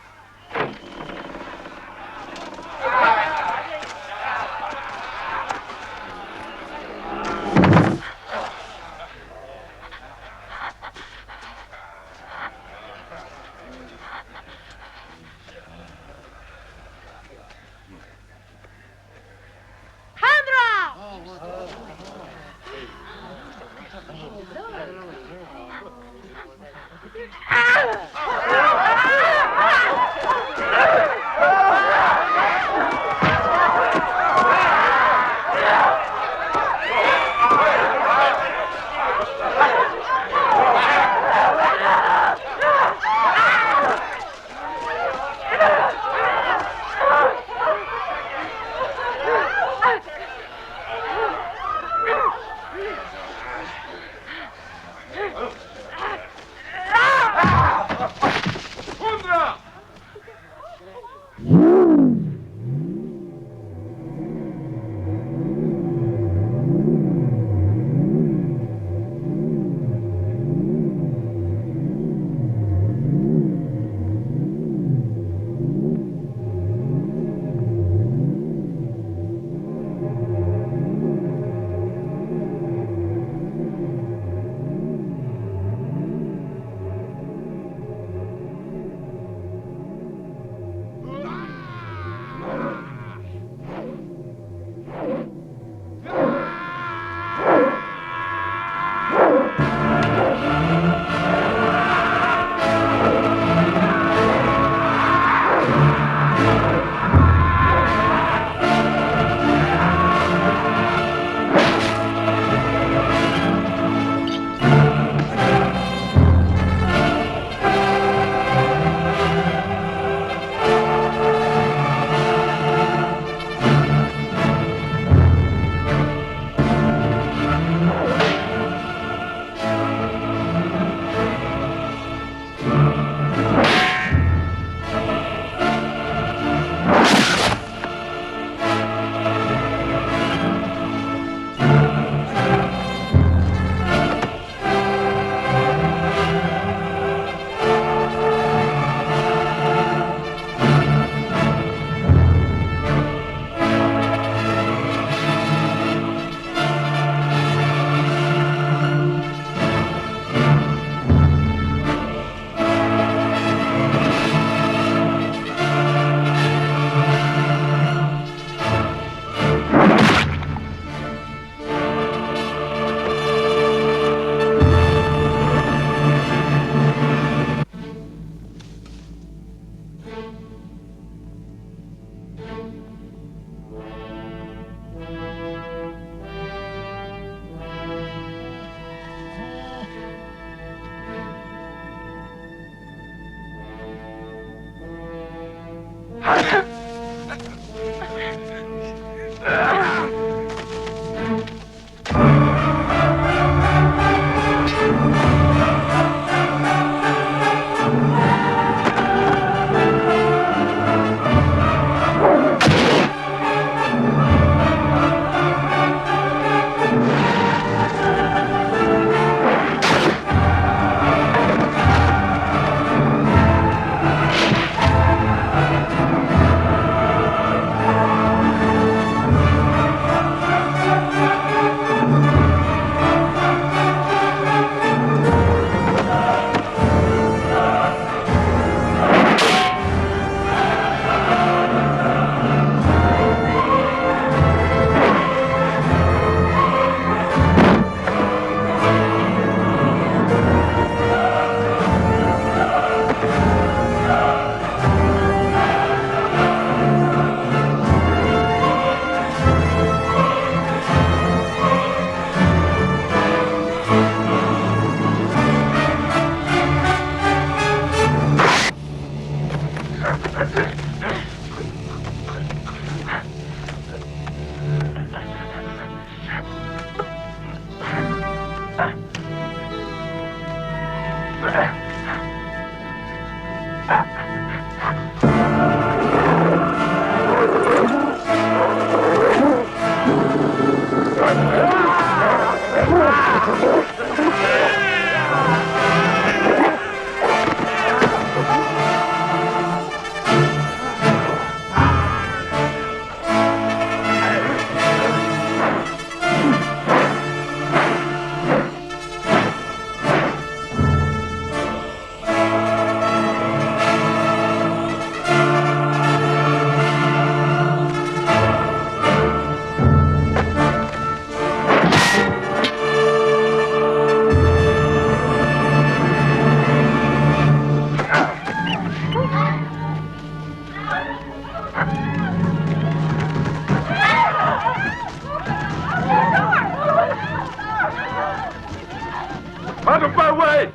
Out of my way!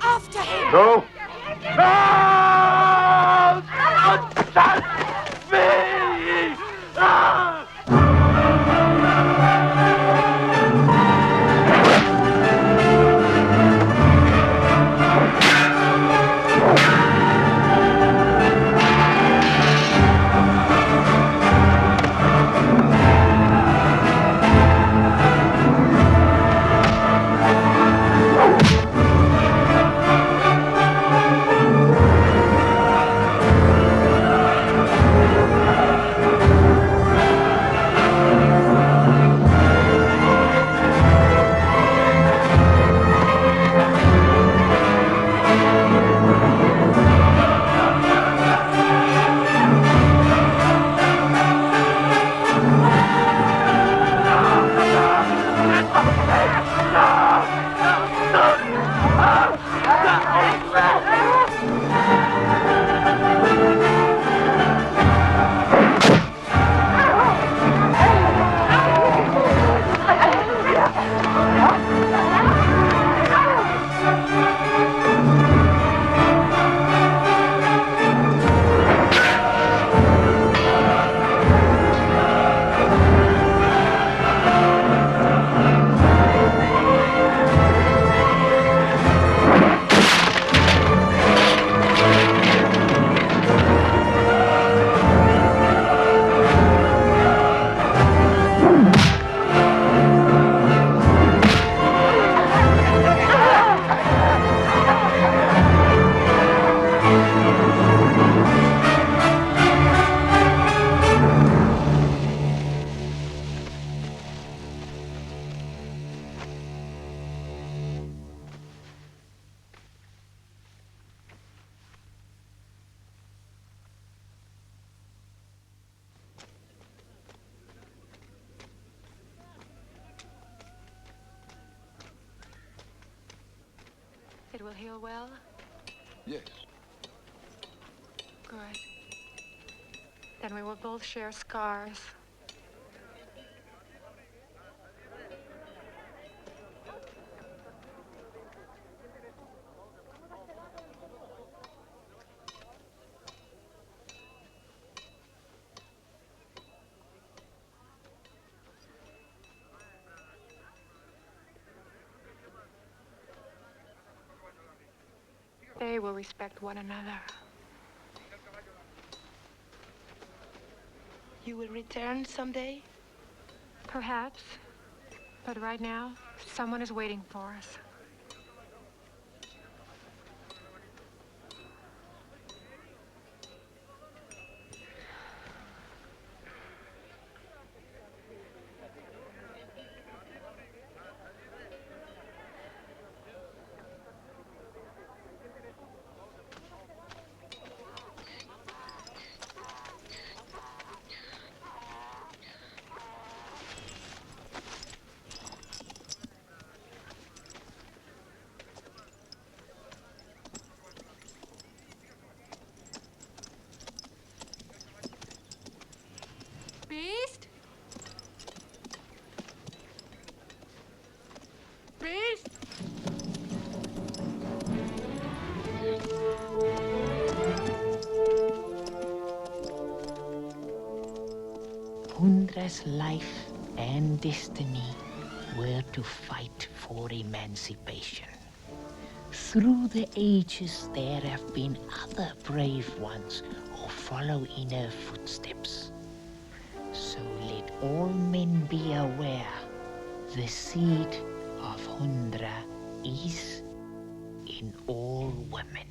After him! No! No! Don't touch me! Ah! It will heal well? Yes. Good. Then we will both share scars. they will respect one another. You will return someday? Perhaps. But right now, someone is waiting for us. Beast? Beast? Hundra's life and destiny were to fight for emancipation. Through the ages, there have been other brave ones who follow in her footsteps. So let all men be aware, the seed of Hundra is in all women.